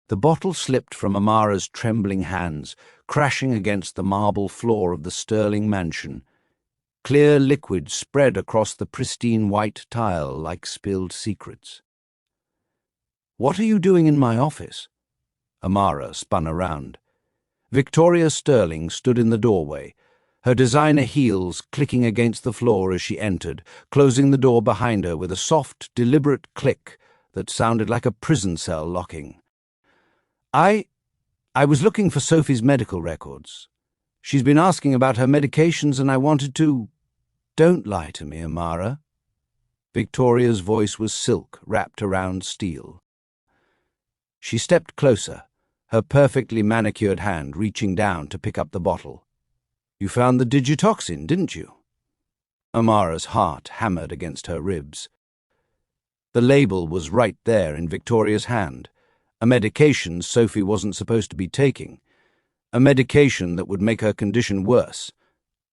The bottle slipped from Amara's trembling hands, crashing against the marble floor of the Sterling mansion. Clear liquid spread across the pristine white tile like spilled secrets. "What are you doing in my office?" Amara spun around. Victoria Sterling stood in the doorway, her designer heels clicking against the floor as she entered, closing the door behind her with a soft, deliberate click that sounded like a prison cell locking. I was looking for Sophie's medical records. She's been asking about her medications and I wanted to—" "Don't lie to me, Amara." Victoria's voice was silk wrapped around steel. She stepped closer, her perfectly manicured hand reaching down to pick up the bottle. "You found the digitoxin, didn't you?" Amara's heart hammered against her ribs. The label was right there in Victoria's hand, a medication Sophie wasn't supposed to be taking, a medication that would make her condition worse,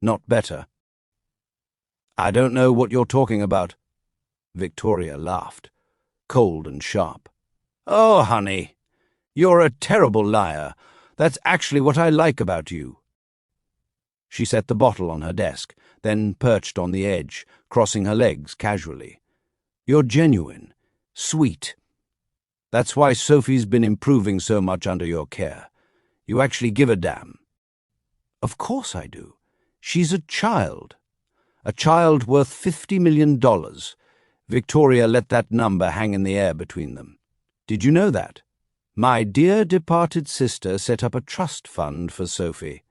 not better. "I don't know what you're talking about." Victoria laughed, cold and sharp. "Oh, honey, you're a terrible liar. That's actually what I like about you." She set the bottle on her desk, then perched on the edge, crossing her legs casually. "You're genuine, sweet. That's why Sophie's been improving so much under your care. You actually give a damn." "Of course I do. She's a child. A child worth $50 million. Victoria let that number hang in the air between them. Did you know that? My dear departed sister set up a trust fund for Sophie.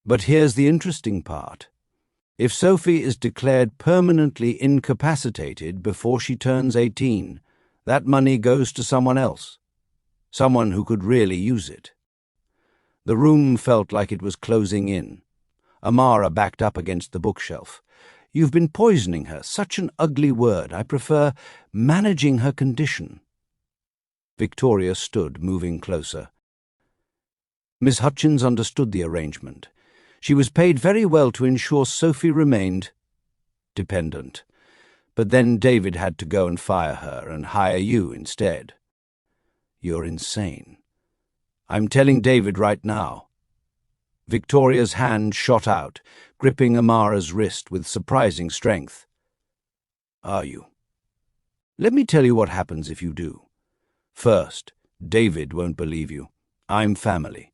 But here's the interesting part. If Sophie is declared permanently incapacitated before she turns 18, that money goes to someone else, someone who could really use it." The room felt like it was closing in. Amara backed up against the bookshelf. "You've been poisoning her. Such an ugly word. I prefer managing her condition." Victoria stood, moving closer. Miss Hutchins understood the arrangement. She was paid very well to ensure Sophie remained dependent. But then David had to go and fire her and hire you instead. "You're insane. I'm telling David right now." Victoria's hand shot out, gripping Amara's wrist with surprising strength. "Are you? Let me tell you what happens if you do. First, David won't believe you. I'm family.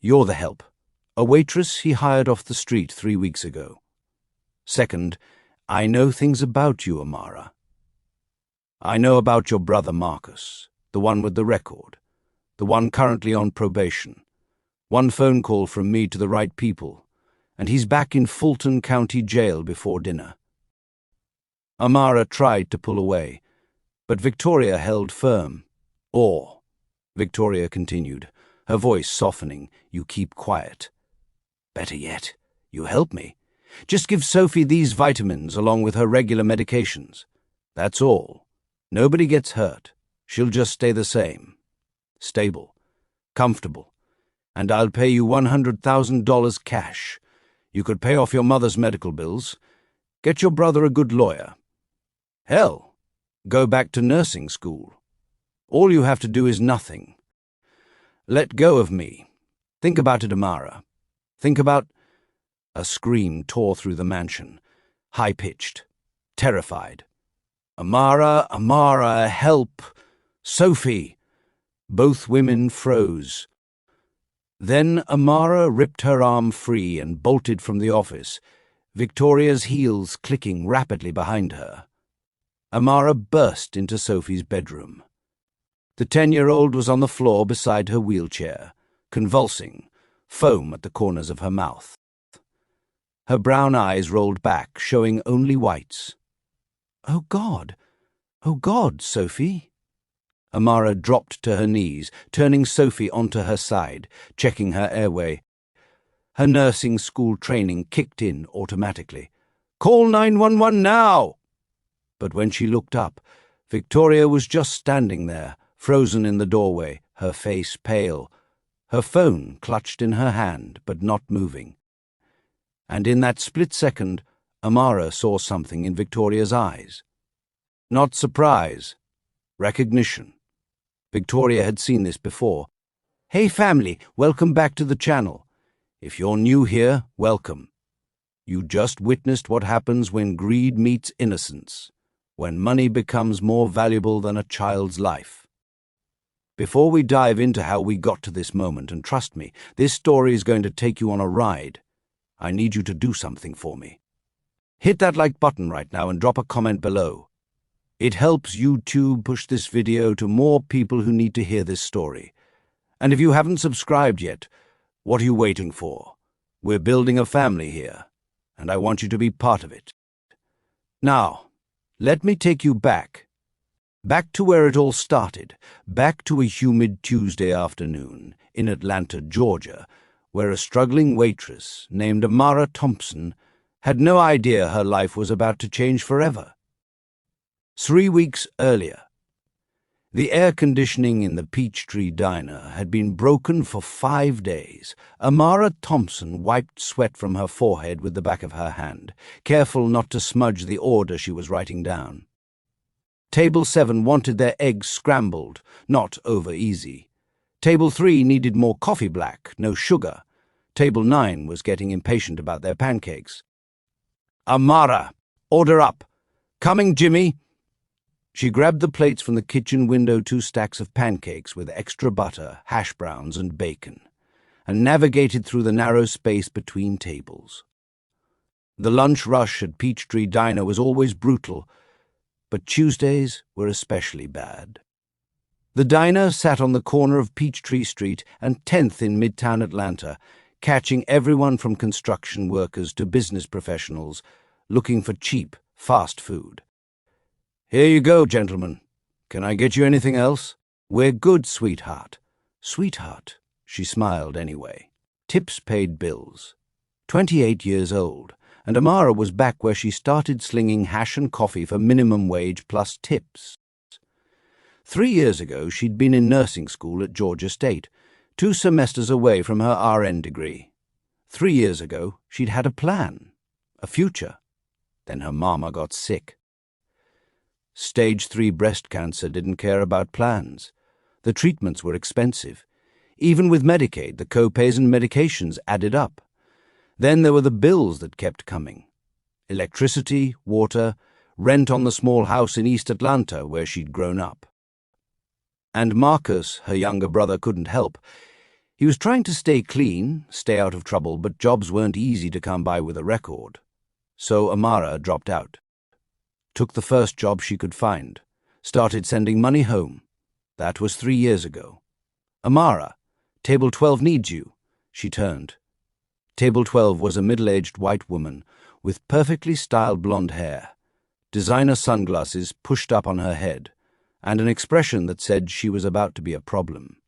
You're the help. A waitress he hired off the street 3 weeks ago. Second, I know things about you, Amara. I know about your brother Marcus, the one with the record, the one currently on probation. One phone call from me to the right people, and he's back in Fulton County Jail before dinner." Amara tried to pull away, but Victoria held firm. "Or," Victoria continued, her voice softening, "you keep quiet. Better yet, you help me. Just give Sophie these vitamins along with her regular medications. That's all. Nobody gets hurt. She'll just stay the same. Stable. Comfortable. And I'll pay you $100,000 cash. You could pay off your mother's medical bills. Get your brother a good lawyer. Hell, go back to nursing school. All you have to do is nothing. Let go of me. Think about it, Amara. Think about—" A scream tore through the mansion, high-pitched, terrified. "Amara, Amara, help! Sophie!" Both women froze. Then Amara ripped her arm free and bolted from the office, Victoria's heels clicking rapidly behind her. Amara burst into Sophie's bedroom. The 10-year-old was on the floor beside her wheelchair, convulsing, foam at the corners of her mouth. Her brown eyes rolled back, showing only whites. Oh, God, Sophie." Amara dropped to her knees, turning Sophie onto her side, checking her airway. Her nursing school training kicked in automatically. "Call 911 now!" But when she looked up, Victoria was just standing there, frozen in the doorway, her face pale, her phone clutched in her hand but not moving. And in that split second, Amara saw something in Victoria's eyes. Not surprise, recognition. Victoria had seen this before. "Hey family, welcome back to the channel. If you're new here, welcome. You just witnessed what happens when greed meets innocence, when money becomes more valuable than a child's life." Before we dive into how we got to this moment, and trust me, this story is going to take you on a ride, I need you to do something for me. Hit that like button right now and drop a comment below. It helps YouTube push this video to more people who need to hear this story. And if you haven't subscribed yet, what are you waiting for? We're building a family here, and I want you to be part of it. Now, let me take you back to where it all started, back to a humid Tuesday afternoon in Atlanta, Georgia, where a struggling waitress named Amara Thompson had no idea her life was about to change forever. 3 weeks earlier, the air conditioning in the Peachtree Diner had been broken for 5 days. Amara Thompson wiped sweat from her forehead with the back of her hand, careful not to smudge the order she was writing down. Table 7 wanted their eggs scrambled, not over easy. Table 3 needed more coffee black, no sugar. Table 9 was getting impatient about their pancakes. "Amara, order up. Coming, Jimmy." She grabbed the plates from the kitchen window, 2 stacks of pancakes with extra butter, hash browns, and bacon, and navigated through the narrow space between tables. The lunch rush at Peachtree Diner was always brutal, but Tuesdays were especially bad. The diner sat on the corner of Peachtree Street and 10th in Midtown Atlanta, catching everyone from construction workers to business professionals looking for cheap, fast food. "Here you go, gentlemen. Can I get you anything else?" "We're good, sweetheart." Sweetheart, she smiled anyway. Tips paid bills. 28 years old, and Amara was back where she started slinging hash and coffee for minimum wage plus tips. 3 years ago, she'd been in nursing school at Georgia State, 2 semesters away from her RN degree. 3 years ago, she'd had a plan, a future. Then her mama got sick. Stage 3 breast cancer didn't care about plans. The treatments were expensive. Even with Medicaid, the co-pays and medications added up. Then there were the bills that kept coming. Electricity, water, rent on the small house in East Atlanta where she'd grown up. And Marcus, her younger brother, couldn't help. He was trying to stay clean, stay out of trouble, but jobs weren't easy to come by with a record. So Amara dropped out. Took the first job she could find. Started sending money home. That was 3 years ago. "Amara, table 12 needs you." She turned. Table 12 was a middle-aged white woman with perfectly styled blonde hair, designer sunglasses pushed up on her head, and an expression that said she was about to be a problem.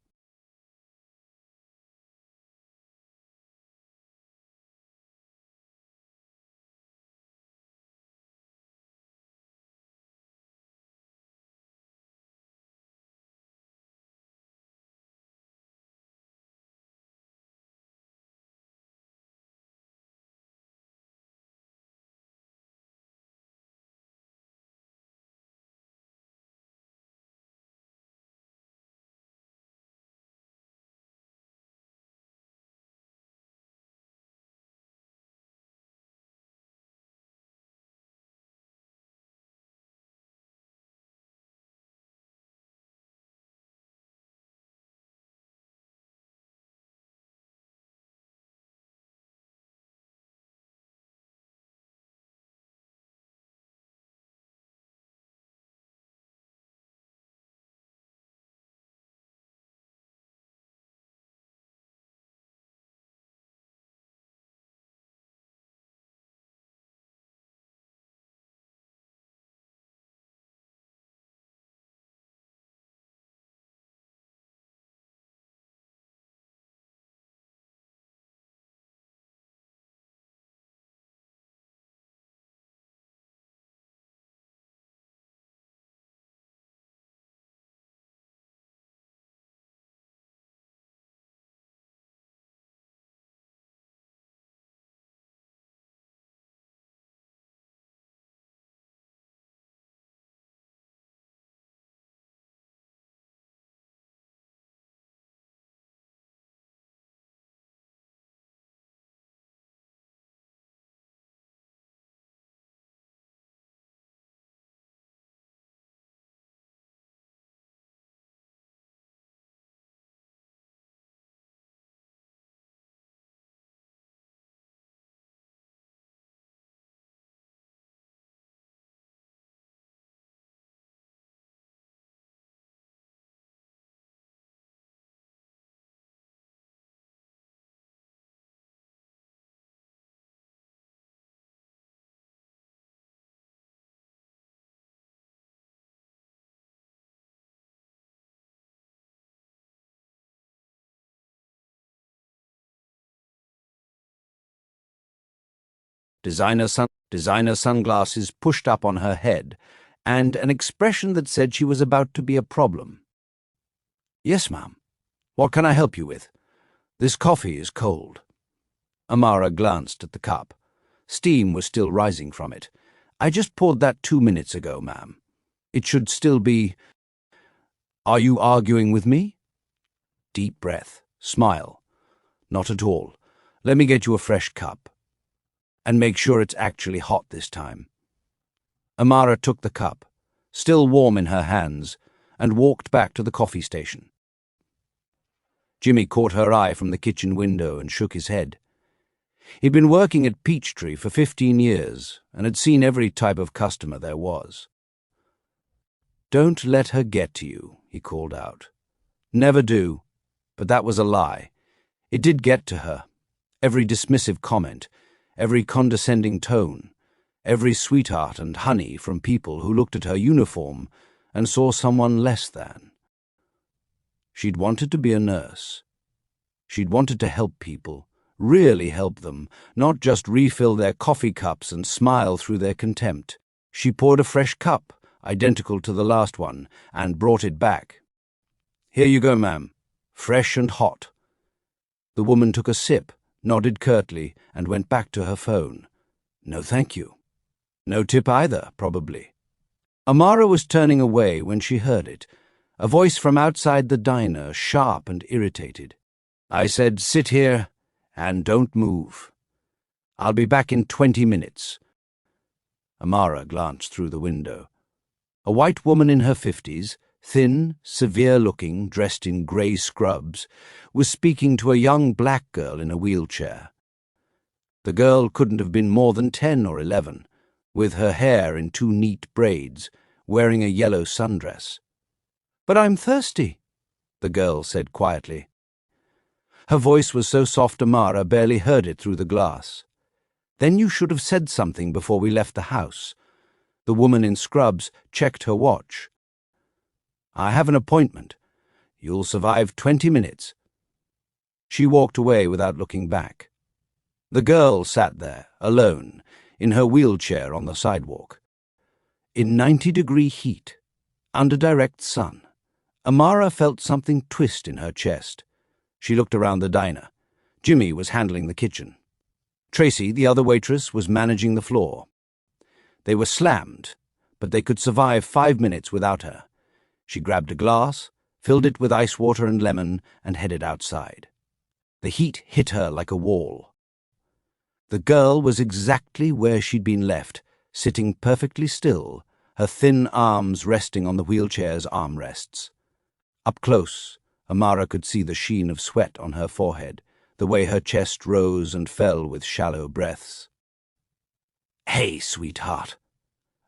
designer sunglasses pushed up on her head, and an expression that said she was about to be a problem. "Yes, ma'am. What can I help you with? This coffee is cold." Amara glanced at the cup. Steam was still rising from it. "I just poured that 2 minutes ago, ma'am. It should still be—" "Are you arguing with me?" Deep breath. Smile. "Not at all. Let me get you a fresh cup. And make sure it's actually hot this time." Amara took the cup, still warm in her hands, and walked back to the coffee station. Jimmy caught her eye from the kitchen window and shook his head. He'd been working at Peachtree for 15 years and had seen every type of customer there was. "Don't let her get to you," he called out. "Never do." But that was a lie. It did get to her. Every dismissive comment, every condescending tone, every sweetheart and honey from people who looked at her uniform and saw someone less than. She'd wanted to be a nurse. She'd wanted to help people, really help them, not just refill their coffee cups and smile through their contempt. She poured a fresh cup, identical to the last one, and brought it back. "Here you go, ma'am. Fresh and hot." The woman took a sip, nodded curtly, and went back to her phone. "No, thank you." No tip either, probably. Amara was turning away when she heard it, a voice from outside the diner, sharp and irritated. "I said sit here and don't move. I'll be back in 20 minutes. Amara glanced through the window. A white woman in her 50s, thin, severe-looking, dressed in grey scrubs, was speaking to a young black girl in a wheelchair. The girl couldn't have been more than 10 or 11, with her hair in 2 neat braids, wearing a yellow sundress. "But I'm thirsty," the girl said quietly. Her voice was so soft Amara barely heard it through the glass. "Then you should have said something before we left the house." The woman in scrubs checked her watch. "I have an appointment. You'll survive 20 minutes. She walked away without looking back. The girl sat there, alone, in her wheelchair on the sidewalk. In 90-degree heat, under direct sun, Amara felt something twist in her chest. She looked around the diner. Jimmy was handling the kitchen. Tracy, the other waitress, was managing the floor. They were slammed, but they could survive 5 minutes without her. She grabbed a glass, filled it with ice water and lemon, and headed outside. The heat hit her like a wall. The girl was exactly where she'd been left, sitting perfectly still, her thin arms resting on the wheelchair's armrests. Up close, Amara could see the sheen of sweat on her forehead, the way her chest rose and fell with shallow breaths. "Hey, sweetheart."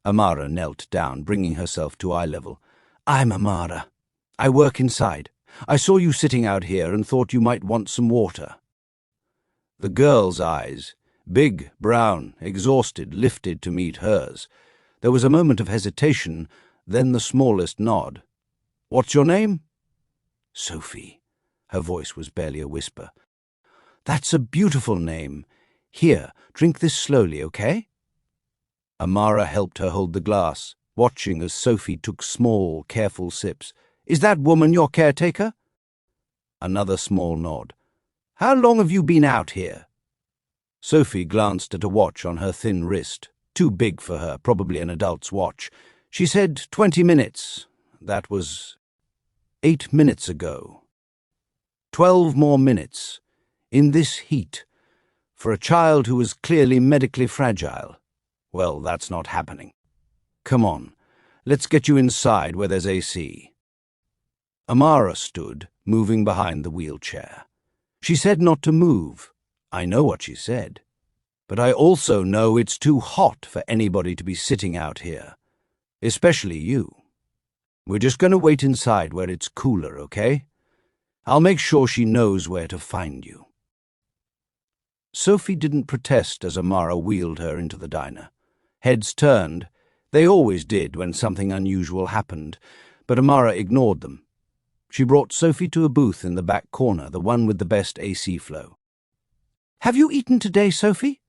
Amara knelt down, bringing herself to eye level. "I'm Amara. I work inside. I saw you sitting out here and thought you might want some water." The girl's eyes, big, brown, exhausted, lifted to meet hers. There was a moment of hesitation, then the smallest nod. "What's your name?" "Sophie." Her voice was barely a whisper. "That's a beautiful name. Here, drink this slowly, okay?" Amara helped her hold the glass, watching as Sophie took small, careful sips. "Is that woman your caretaker?" Another small nod. "How long have you been out here?" Sophie glanced at a watch on her thin wrist, too big for her, probably an adult's watch. She said 20 minutes. That was 8 minutes ago. 12 more minutes. In this heat. For a child who was clearly medically fragile. Well, that's not happening. Come on, let's get you inside where there's AC. Amara stood, moving behind the wheelchair. She said not to move. I know what she said. But I also know it's too hot for anybody to be sitting out here. Especially you. We're just going to wait inside where it's cooler, okay? I'll make sure she knows where to find you. Sophie didn't protest as Amara wheeled her into the diner. Heads turned. They always did when something unusual happened, but Amara ignored them. She brought Sophie to a booth in the back corner, the one with the best AC flow. "Have you eaten today, Sophie?"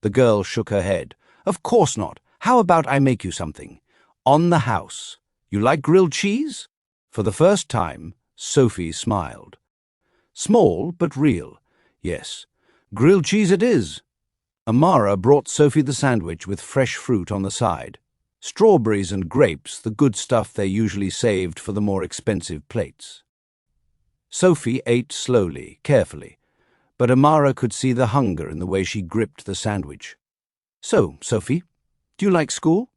The girl shook her head. Of course not. How about I make you something? On the house. You like grilled cheese? For the first time, Sophie smiled. Small, but real. Yes. Grilled cheese it is. Amara brought Sophie the sandwich with fresh fruit on the side. Strawberries and grapes, the good stuff they usually saved for the more expensive plates. Sophie ate slowly, carefully, but Amara could see the hunger in the way she gripped the sandwich. So, Sophie, do you like school?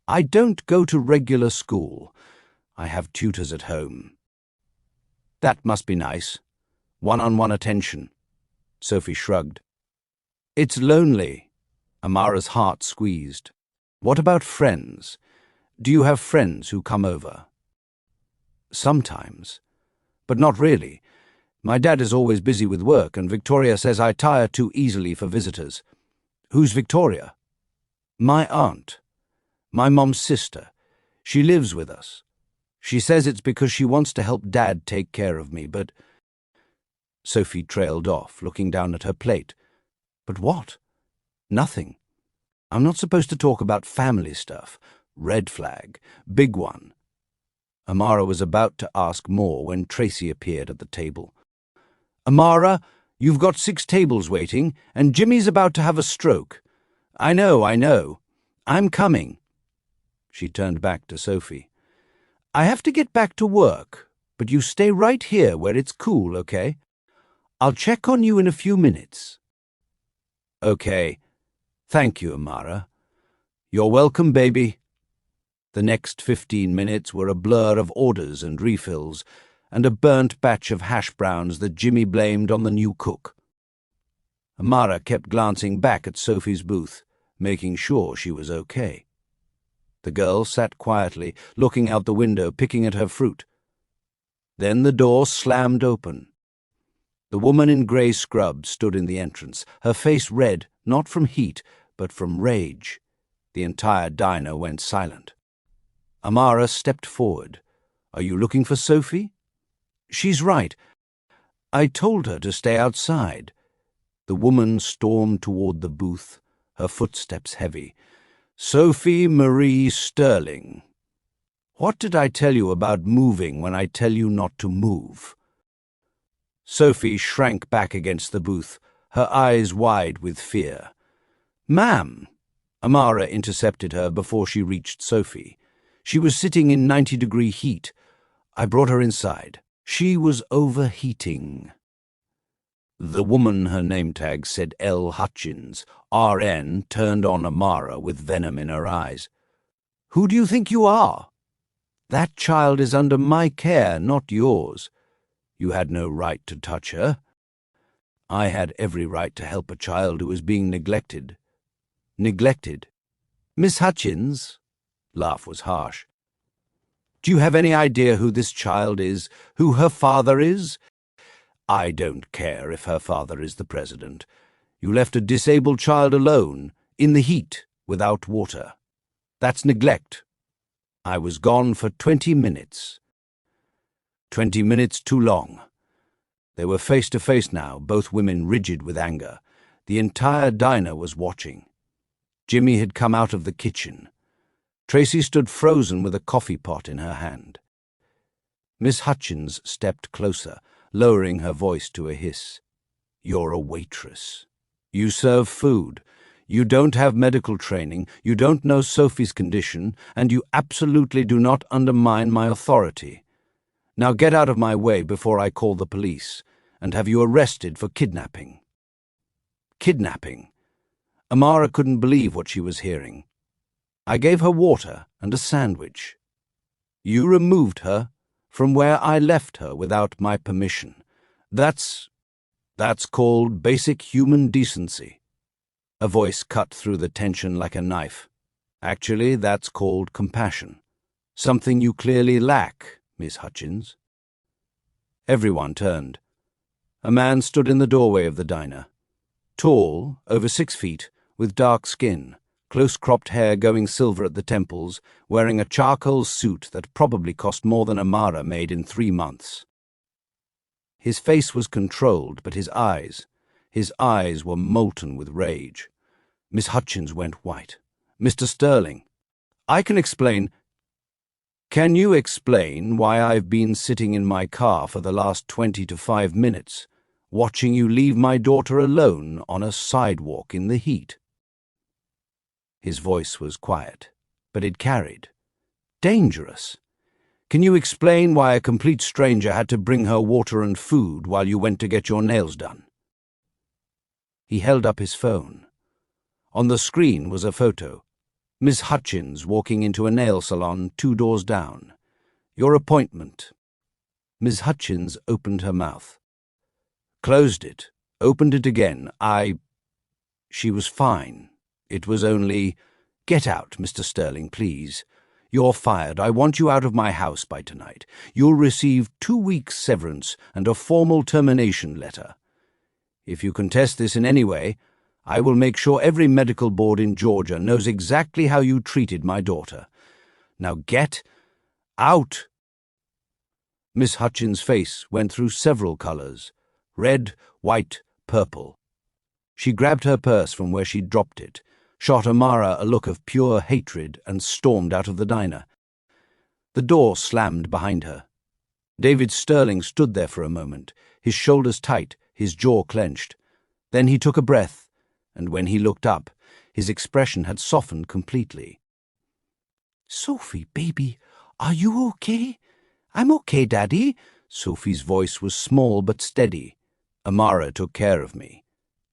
I don't go to regular school. I have tutors at home. That must be nice. One-on-one attention. Sophie shrugged. It's lonely. Amara's heart squeezed. What about friends? Do you have friends who come over? Sometimes. But not really. My dad is always busy with work, and Victoria says I tire too easily for visitors. Who's Victoria? My aunt. My mom's sister. She lives with us. She says it's because she wants to help Dad take care of me, but... Sophie trailed off, looking down at her plate. But what? Nothing. I'm not supposed to talk about family stuff. Red flag. Big one. Amara was about to ask more when Tracy appeared at the table. Amara, you've got 6 tables waiting, and Jimmy's about to have a stroke. I know. I'm coming. She turned back to Sophie. I have to get back to work, but you stay right here where it's cool, okay? I'll check on you in a few minutes. Okay. Thank you, Amara. You're welcome, baby. The next 15 minutes were a blur of orders and refills, and a burnt batch of hash browns that Jimmy blamed on the new cook. Amara kept glancing back at Sophie's booth, making sure she was okay. The girl sat quietly, looking out the window, picking at her fruit. Then the door slammed open. The woman in grey scrubs stood in the entrance, her face red, not from heat, but from rage. The entire diner went silent. Amara stepped forward. Are you looking for Sophie? She's right. I told her to stay outside. The woman stormed toward the booth, her footsteps heavy. Sophie Marie Sterling. What did I tell you about moving when I tell you not to move? Sophie shrank back against the booth, her eyes wide with fear. Ma'am! Amara intercepted her before she reached Sophie. She was sitting in 90-degree heat. I brought her inside. She was overheating. The woman, her name tag said L. Hutchins, RN, turned on Amara with venom in her eyes. Who do you think you are? That child is under my care, not yours. You had no right to touch her. I had every right to help a child who was being neglected. Neglected? Miss Hutchins? Laugh was harsh. Do you have any idea who this child is, who her father is? I don't care if her father is the president. You left a disabled child alone, in the heat, without water. That's neglect. I was gone for 20 minutes. 20 minutes too long. They were face to face now, both women rigid with anger. The entire diner was watching. Jimmy had come out of the kitchen. Tracy stood frozen with a coffee pot in her hand. Miss Hutchins stepped closer, lowering her voice to a hiss. You're a waitress. You serve food. You don't have medical training, you don't know Sophie's condition, and you absolutely do not undermine my authority. Now get out of my way before I call the police, and have you arrested for kidnapping. Kidnapping? Amara couldn't believe what she was hearing. I gave her water and a sandwich. You removed her from where I left her without my permission. That's called basic human decency. A voice cut through the tension like a knife. Actually, that's called compassion. Something you clearly lack, Miss Hutchins. Everyone turned. A man stood in the doorway of the diner. Tall, over 6 feet, with dark skin, close-cropped hair going silver at the temples, wearing a charcoal suit that probably cost more than Amara made in 3 months. His face was controlled, but his eyes, His eyes were molten with rage. Miss Hutchins went white. "Mr. Sterling, I can explain—" "Can you explain why I've been sitting in my car for the last 25 minutes, watching you leave my daughter alone on a sidewalk in the heat?" His voice was quiet, but it carried. "Dangerous. Can you explain why a complete stranger had to bring her water and food while you went to get your nails done?" He held up his phone. On the screen was a photo. Miss Hutchins walking into a nail salon 2 doors down. "Your appointment." Miss Hutchins opened her mouth. Closed it, opened it again. She was fine. It was only, "Get out, Mr. Sterling, please. You're fired. I want you out of my house by tonight. You'll receive 2 weeks' severance and a formal termination letter. If you contest this in any way, I will make sure every medical board in Georgia knows exactly how you treated my daughter. Now get out." Miss Hutchins' face went through several colors: red, white, purple. She grabbed her purse from where she'd dropped it, shot Amara a look of pure hatred, and stormed out of the diner. The door slammed behind her. David Sterling stood there for a moment, his shoulders tight, his jaw clenched. Then he took a breath, and when he looked up, his expression had softened completely. "Sophie, baby, are you okay?" "I'm okay, Daddy." Sophie's voice was small but steady. "Amara took care of me."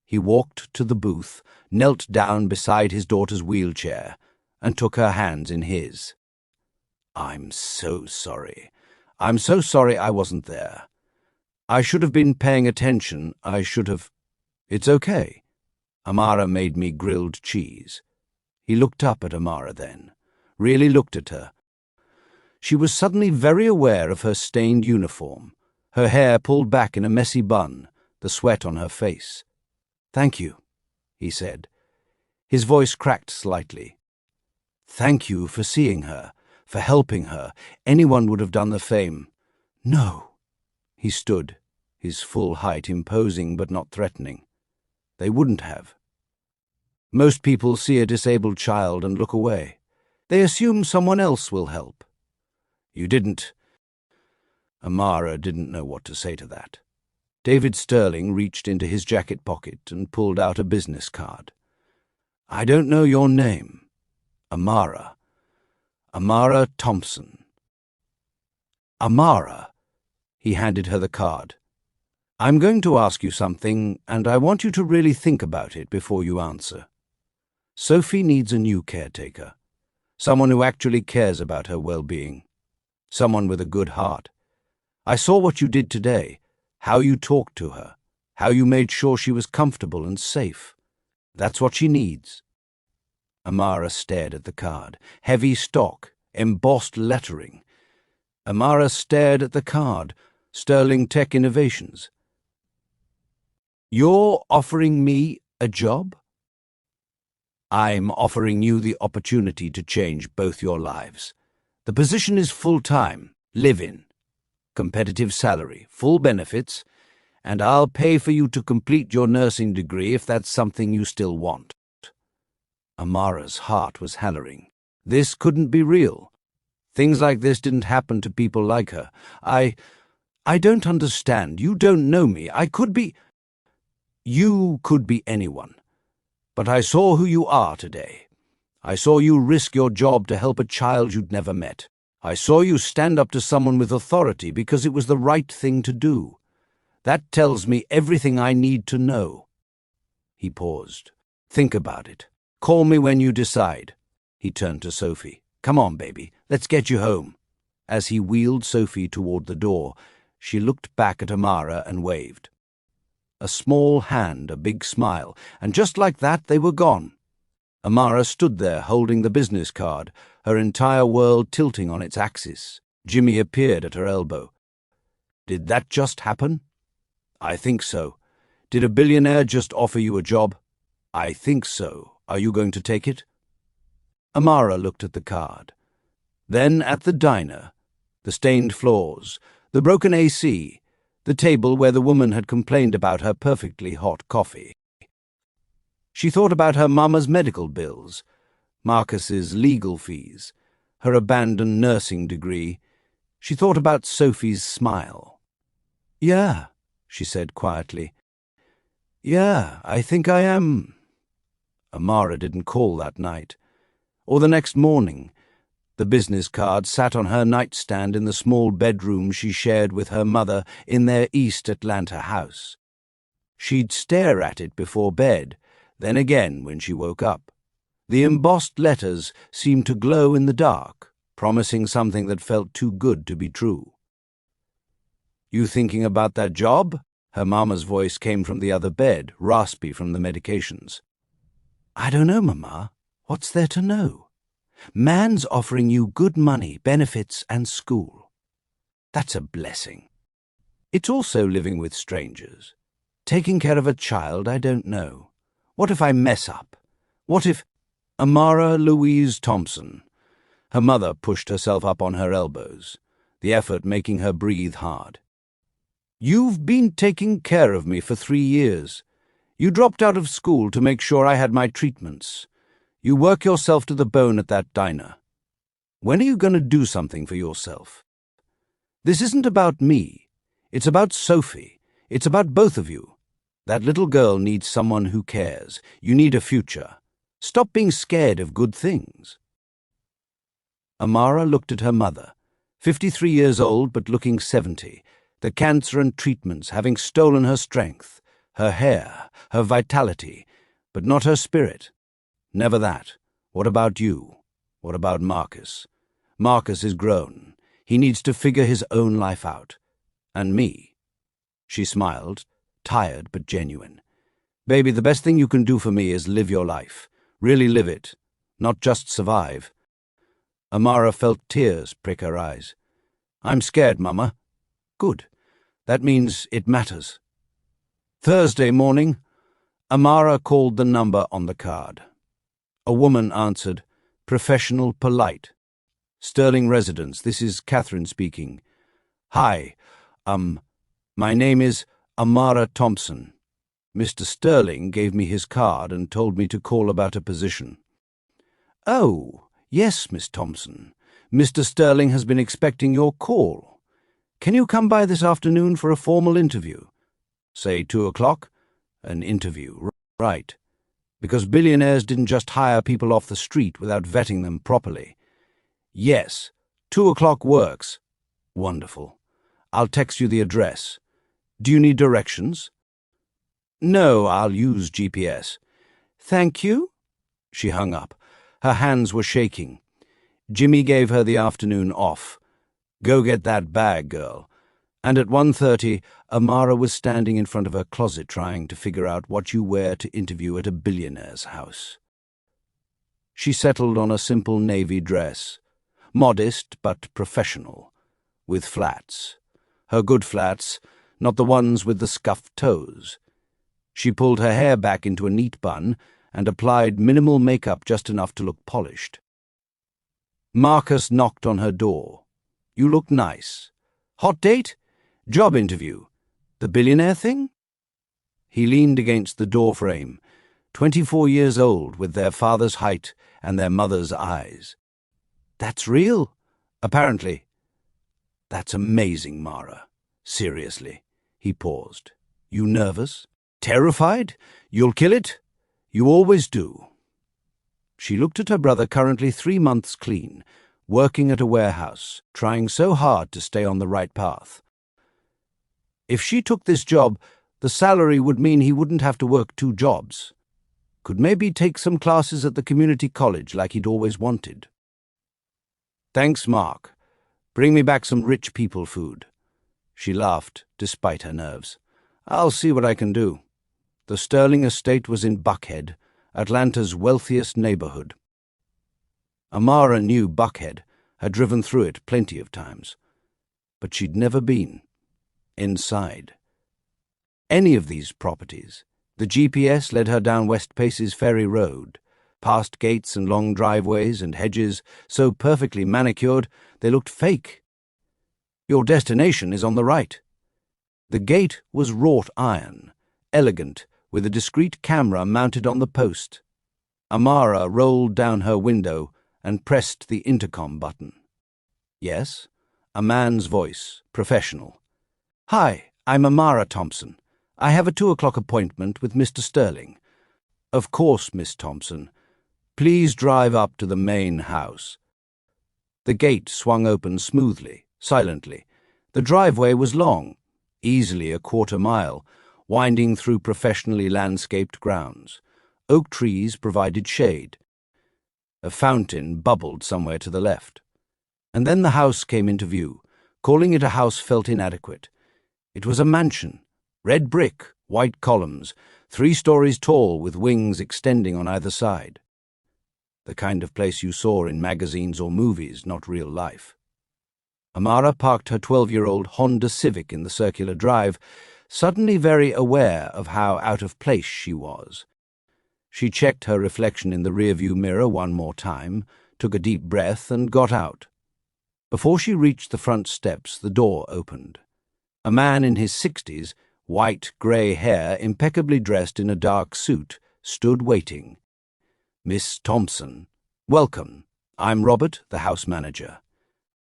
He walked to the booth, knelt down beside his daughter's wheelchair, and took her hands in his. "I'm so sorry. I'm so sorry I wasn't there. I should have been paying attention. I should have—" "It's okay. Amara made me grilled cheese." He looked up at Amara then, really looked at her. She was suddenly very aware of her stained uniform, her hair pulled back in a messy bun, the sweat on her face. "Thank you," he said. His voice cracked slightly. "Thank you for seeing her, for helping her. Anyone would have done the same." "No." He stood, his full height imposing but not threatening. "They wouldn't have. Most people see a disabled child and look away. They assume someone else will help. You didn't." Amara didn't know what to say to that. David Sterling reached into his jacket pocket and pulled out a business card. "I don't know your name." "Amara. Amara Thompson." "Amara." He handed her the card. "I'm going to ask you something, and I want you to really think about it before you answer. Sophie needs a new caretaker, someone who actually cares about her well-being, someone with a good heart. I saw what you did today, how you talked to her, how you made sure she was comfortable and safe. That's what she needs." Amara stared at the card. Heavy stock, embossed lettering. Amara stared at the card. Sterling Tech Innovations. "You're offering me a job?" "I'm offering you the opportunity to change both your lives. The position is full-time, live-in, competitive salary, full benefits, and I'll pay for you to complete your nursing degree if that's something you still want." Amara's heart was hammering. This couldn't be real. Things like this didn't happen to people like her. I don't understand. You don't know me. I could be... You could be anyone. But I saw who you are today. I saw you risk your job to help a child you'd never met. I saw you stand up to someone with authority because it was the right thing to do. That tells me everything I need to know." He paused. "Think about it. Call me when you decide." He turned to Sophie. "Come on, baby. Let's get you home." As he wheeled Sophie toward the door, she looked back at Amara and waved. A small hand, a big smile, and just like that they were gone. Amara stood there holding the business card, her entire world tilting on its axis. Jimmy appeared at her elbow. "Did that just happen?" "I think so." "Did a billionaire just offer you a job?" "I think so. Are you going to take it?" Amara looked at the card. Then at the diner, the stained floors, the broken AC, the table where the woman had complained about her perfectly hot coffee. She thought about her mama's medical bills, Marcus's legal fees, her abandoned nursing degree. She thought about Sophie's smile. "Yeah," she said quietly. "Yeah, I think I am." Amara didn't call that night. Or the next morning. The business card sat on her nightstand in the small bedroom she shared with her mother in their East Atlanta house. She'd stare at it before bed, then again when she woke up. The embossed letters seemed to glow in the dark, promising something that felt too good to be true. "You thinking about that job?" Her mama's voice came from the other bed, raspy from the medications. "I don't know, Mama. What's there to know? Man's offering you good money, benefits, and school. That's a blessing. It's also living with strangers. Taking care of a child I don't know. What if I mess up? What if—" Amara Louise Thompson. Her mother pushed herself up on her elbows, the effort making her breathe hard. "You've been taking care of me for 3 years. You dropped out of school to make sure I had my treatments. You work yourself to the bone at that diner. When are you going to do something for yourself? This isn't about me. It's about Sophie. It's about both of you. That little girl needs someone who cares. You need a future. Stop being scared of good things." Amara looked at her mother, 53 years old but looking 70, the cancer and treatments having stolen her strength, her hair, her vitality, but not her spirit. "Never that. What about you? What about Marcus? Marcus is grown. He needs to figure his own life out. And me." She smiled, tired but genuine. "Baby, the best thing you can do for me is live your life. Really live it, not just survive." Amara felt tears prick her eyes. "I'm scared, Mama." "Good. That means it matters." Thursday morning, Amara called the number on the card. A woman answered, professional, polite. "Sterling residence, this is Catherine speaking. Hi, my name is Amara Thompson. Mr. Sterling gave me his card and told me to call about a position." "Oh, yes, Miss Thompson. Mr. Sterling has been expecting your call. Can you come by this afternoon for a formal interview? Say 2 o'clock? An interview, right. Because billionaires didn't just hire people off the street without vetting them properly. Yes, 2 o'clock works. Wonderful. I'll text you the address. Do you need directions?" "No, I'll use GPS." "Thank you." She hung up. Her hands were shaking. Jimmy gave her the afternoon off. "Go get that bag, girl." And at 1:30, Amara was standing in front of her closet trying to figure out what you wear to interview at a billionaire's house. She settled on a simple navy dress, modest but professional, with flats. Her good flats, not the ones with the scuffed toes. She pulled her hair back into a neat bun and applied minimal makeup just enough to look polished. Marcus knocked on her door. "You look nice. Hot date? Job interview? The billionaire thing?" He leaned against the doorframe, 24 years old with their father's height and their mother's eyes. "That's real?" "Apparently." "That's amazing, Mara. Seriously." He paused. "You nervous? Terrified? You'll kill it? You always do." She looked at her brother, currently 3 months clean, working at a warehouse, trying so hard to stay on the right path. If she took this job, the salary would mean he wouldn't have to work 2 jobs. Could maybe take some classes at the community college like he'd always wanted. "Thanks, Mark. Bring me back some rich people food." She laughed, despite her nerves. "I'll see what I can do." The Sterling estate was in Buckhead, Atlanta's wealthiest neighborhood. Amara knew Buckhead, had driven through it plenty of times. But she'd never been inside any of these properties. The GPS led her down West Pace's Ferry Road, past gates and long driveways and hedges so perfectly manicured they looked fake. "Your destination is on the right." The gate was wrought iron, elegant, with a discreet camera mounted on the post. Amara rolled down her window and pressed the intercom button. Yes, a man's voice, professional. "Hi, I'm Amara Thompson. I have a 2 o'clock appointment with Mr. Sterling." "Of course, Miss Thompson. Please drive up to the main house." The gate swung open smoothly, silently. The driveway was long, easily a 1/4 mile, winding through professionally landscaped grounds. Oak trees provided shade. A fountain bubbled somewhere to the left. And then the house came into view. Calling it a house felt inadequate. It was a mansion, red brick, white columns, 3 stories tall with wings extending on either side. The kind of place you saw in magazines or movies, not real life. Amara parked her 12-year-old Honda Civic in the circular drive, suddenly very aware of how out of place she was. She checked her reflection in the rearview mirror one more time, took a deep breath, and got out. Before she reached the front steps, the door opened. A man in his 60s, white, grey hair, impeccably dressed in a dark suit, stood waiting. "Miss Thompson, welcome. I'm Robert, the house manager.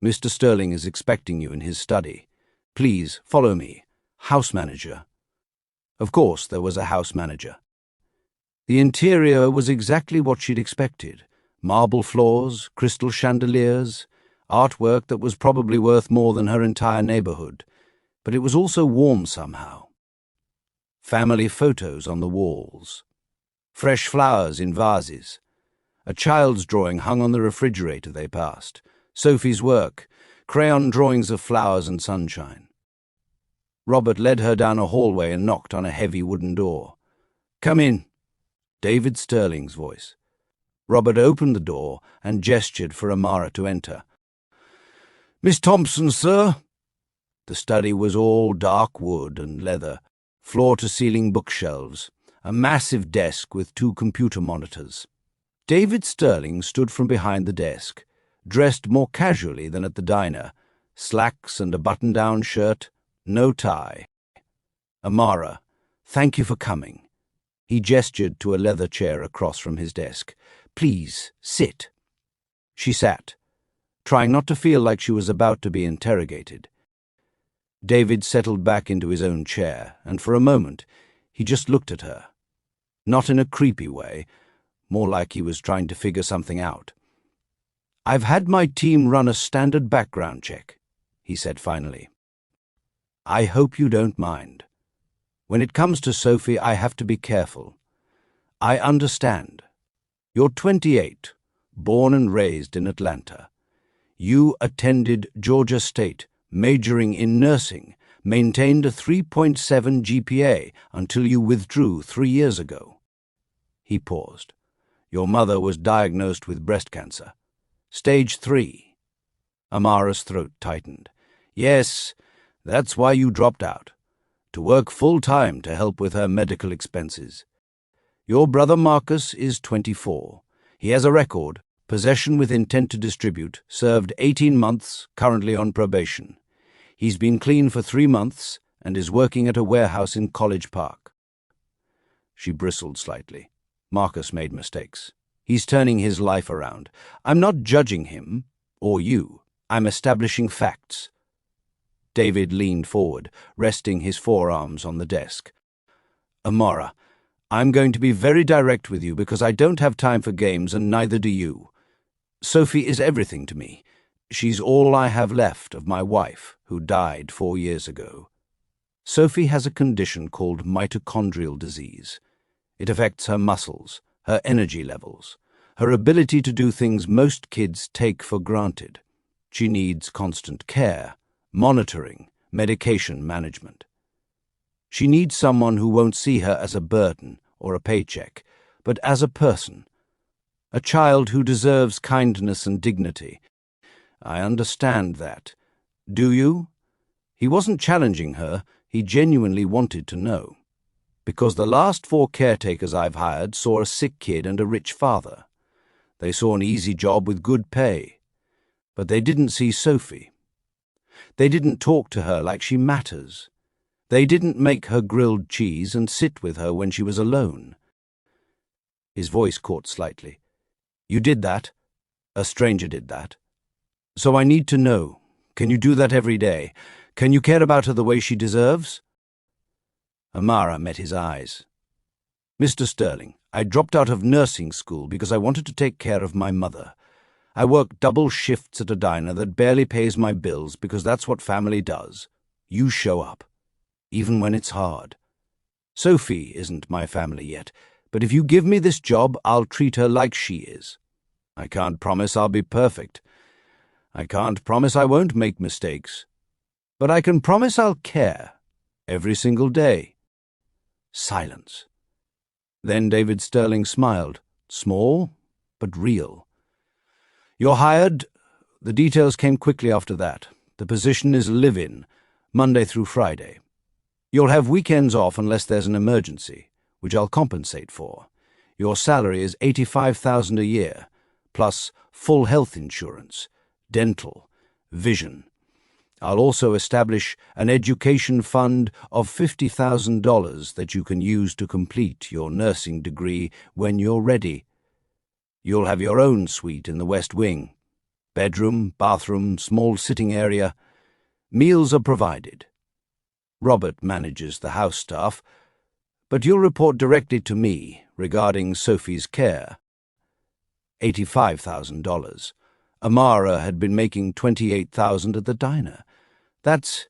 Mr. Sterling is expecting you in his study. Please follow me. House manager." Of course there was a house manager. The interior was exactly what she'd expected. Marble floors, crystal chandeliers, artwork that was probably worth more than her entire neighborhood. But it was also warm somehow. Family photos on the walls. Fresh flowers in vases. A child's drawing hung on the refrigerator they passed. Sophie's work, crayon drawings of flowers and sunshine. Robert led her down a hallway and knocked on a heavy wooden door. "Come in." David Sterling's voice. Robert opened the door and gestured for Amara to enter. "Miss Thompson, sir." The study was all dark wood and leather, floor-to-ceiling bookshelves, a massive desk with 2 computer monitors. David Sterling stood from behind the desk, dressed more casually than at the diner, slacks and a button-down shirt, no tie. "Amara, thank you for coming." He gestured to a leather chair across from his desk. "Please, sit." She sat, trying not to feel like she was about to be interrogated. David settled back into his own chair, and for a moment he just looked at her. Not in a creepy way, more like he was trying to figure something out. "I've had my team run a standard background check," he said finally. "I hope you don't mind. When it comes to Sophie, I have to be careful. I understand. You're 28, born and raised in Atlanta. You attended Georgia State, majoring in nursing, maintained a 3.7 GPA until you withdrew 3 years ago." He paused. "Your mother was diagnosed with breast cancer. Stage 3. Amara's throat tightened. "Yes, that's why you dropped out. To work full-time to help with her medical expenses. Your brother Marcus is 24. He has a record, possession with intent to distribute, served 18 months, currently on probation. He's been clean for 3 months and is working at a warehouse in College Park." She bristled slightly. "Marcus made mistakes. He's turning his life around. I'm not judging him, or you. I'm establishing facts." David leaned forward, resting his forearms on the desk. "Amara, I'm going to be very direct with you because I don't have time for games and neither do you. Sophie is everything to me. She's all I have left of my wife, who died 4 years ago. Sophie has a condition called mitochondrial disease. It affects her muscles, her energy levels, her ability to do things most kids take for granted. She needs constant care, monitoring, medication management. She needs someone who won't see her as a burden or a paycheck, but as a person. A child who deserves kindness and dignity. I understand that. Do you?" He wasn't challenging her, he genuinely wanted to know. "Because the last 4 caretakers I've hired saw a sick kid and a rich father. They saw an easy job with good pay. But they didn't see Sophie. They didn't talk to her like she matters. They didn't make her grilled cheese and sit with her when she was alone. His voice caught slightly. You did that? A stranger did that? So I need to know. Can you do that every day? Can you care about her the way she deserves? Amara met his eyes. Mr. Sterling, I dropped out of nursing school because I wanted to take care of my mother. I work double shifts at a diner that barely pays my bills because that's what family does. You show up, even when it's hard. Sophie isn't my family yet, but if you give me this job, I'll treat her like she is. I can't promise I'll be perfect. I can't promise I won't make mistakes. But I can promise I'll care, every single day. Silence. Then David Sterling smiled, small, but real. You're hired. The details came quickly after that. The position is live-in, Monday through Friday. You'll have weekends off unless there's an emergency, which I'll compensate for. Your salary is $85,000 a year, plus full health insurance, dental, vision. I'll also establish an education fund of $50,000 that you can use to complete your nursing degree when you're ready. You'll have your own suite in the West Wing. Bedroom, bathroom, small sitting area. Meals are provided. Robert manages the house staff, but you'll report directly to me regarding Sophie's care. $85,000. Amara had been making $28,000 at the diner. That's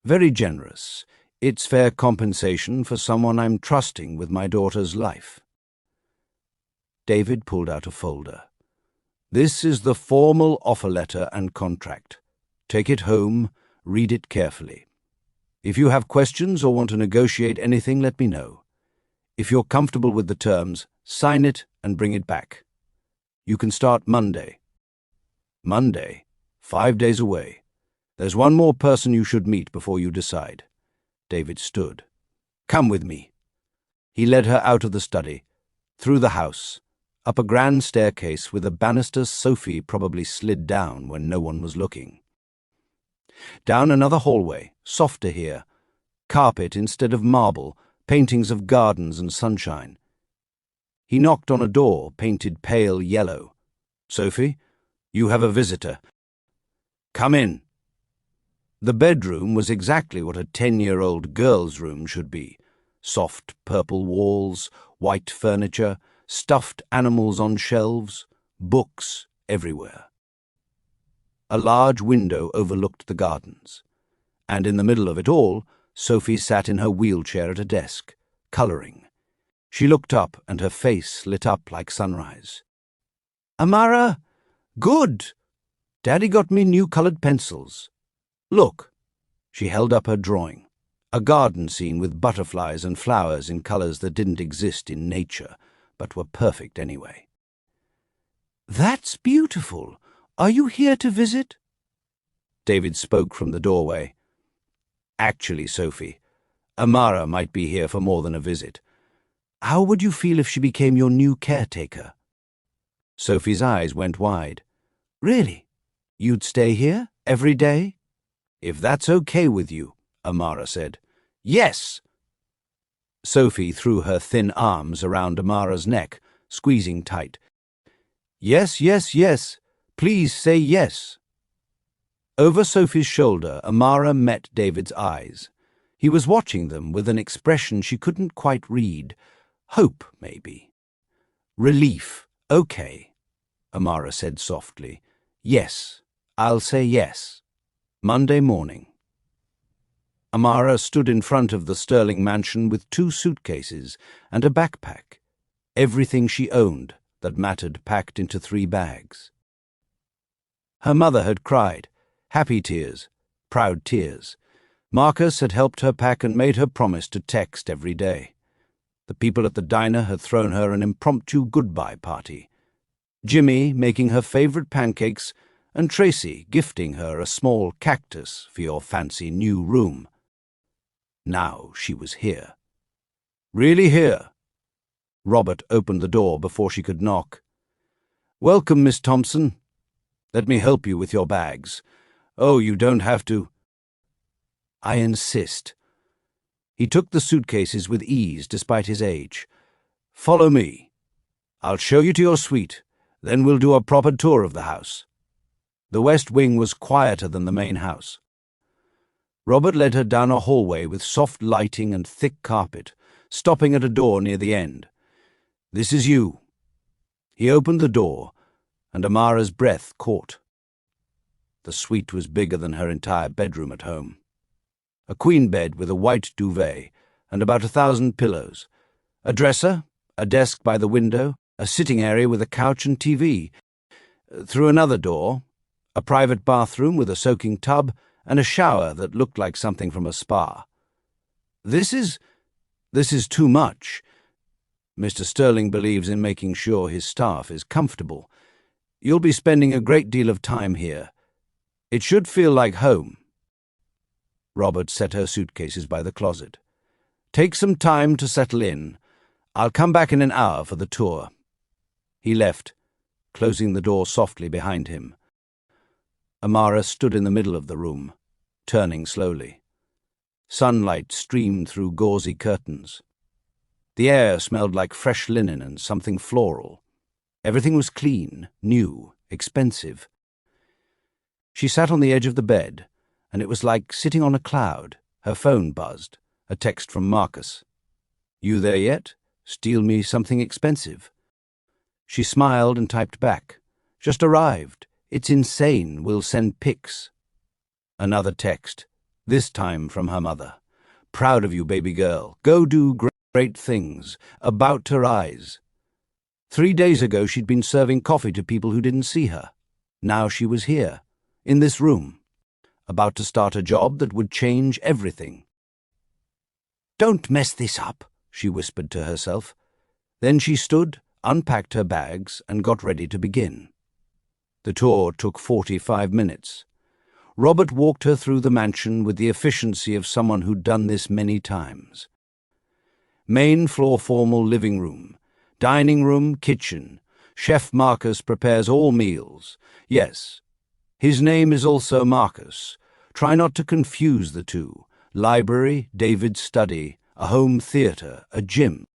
very generous. It's fair compensation for someone I'm trusting with my daughter's life. David pulled out a folder. This is the formal offer letter and contract. Take it home, read it carefully. If you have questions or want to negotiate anything, let me know. If you're comfortable with the terms, sign it and bring it back. You can start Monday. Monday? 5 days away. There's one more person you should meet before you decide. David stood. Come with me. He led her out of the study, through the house, up a grand staircase with a banister Sophie probably slid down when no one was looking. Down another hallway, softer here, carpet instead of marble, paintings of gardens and sunshine. He knocked on a door painted pale yellow. Sophie, you have a visitor. Come in. The bedroom was exactly what a 10-year-old girl's room should be. Soft purple walls, white furniture, stuffed animals on shelves, books everywhere. A large window overlooked the gardens, and in the middle of it all, Sophie sat in her wheelchair at a desk, colouring. She looked up, and her face lit up like sunrise. Amara, good! Daddy got me new coloured pencils. Look. She held up her drawing, a garden scene with butterflies and flowers in colours that didn't exist in nature, but were perfect anyway. That's beautiful. Are you here to visit? David spoke from the doorway. Actually, Sophie, Amara might be here for more than a visit. How would you feel if she became your new caretaker? Sophie's eyes went wide. Really? You'd stay here every day? If that's okay with you, Amara said. Yes! Sophie threw her thin arms around Amara's neck, squeezing tight. Yes, yes, yes. Please say yes. Over Sophie's shoulder, Amara met David's eyes. He was watching them with an expression she couldn't quite read. Hope, maybe. Relief. Okay, Amara said softly. Yes, I'll say yes. Monday morning. Amara stood in front of the Sterling mansion with 2 suitcases and a backpack. Everything she owned that mattered packed into 3 bags. Her mother had cried, happy tears, proud tears. Marcus had helped her pack and made her promise to text every day. The people at the diner had thrown her an impromptu goodbye party. Jimmy making her favourite pancakes, and Tracy gifting her a small cactus for your fancy new room. Now she was here. Really here. Robert opened the door before she could knock. Welcome, Miss Thompson. Let me help you with your bags. Oh, you don't have to. I insist. He took the suitcases with ease despite his age. "Follow me. I'll show you to your suite, then we'll do a proper tour of the house." The west wing was quieter than the main house. Robert led her down a hallway with soft lighting and thick carpet, stopping at a door near the end. "This is you." He opened the door, and Amara's breath caught. The suite was bigger than her entire bedroom at home. A queen bed with a white duvet and about 1,000 pillows, a dresser, a desk by the window, a sitting area with a couch and TV. Through another door, a private bathroom with a soaking tub and a shower that looked like something from a spa. This is too much. Mr. Sterling believes in making sure his staff is comfortable. You'll be spending a great deal of time here. It should feel like home." Robert set her suitcases by the closet. "Take some time to settle in. I'll come back in an hour for the tour." He left, closing the door softly behind him. Amara stood in the middle of the room, turning slowly. Sunlight streamed through gauzy curtains. The air smelled like fresh linen and something floral. Everything was clean, new, expensive. She sat on the edge of the bed, and it was like sitting on a cloud. Her phone buzzed, a text from Marcus. "You there yet? Steal me something expensive." She smiled and typed back. "Just arrived. It's insane. We'll send pics." Another text, this time from her mother. "Proud of you, baby girl. Go do great things. About to rise." 3 days ago she'd been serving coffee to people who didn't see her. Now she was here, in this room, about to start a job that would change everything. "Don't mess this up," she whispered to herself. Then she stood, unpacked her bags, and got ready to begin. The tour took 45 minutes. Robert walked her through the mansion with the efficiency of someone who'd done this many times. Main floor formal living room, dining room, kitchen. Chef Marcus prepares all meals. Yes, his name is also Marcus. Try not to confuse the two. Library, David's study, a home theatre, a gym.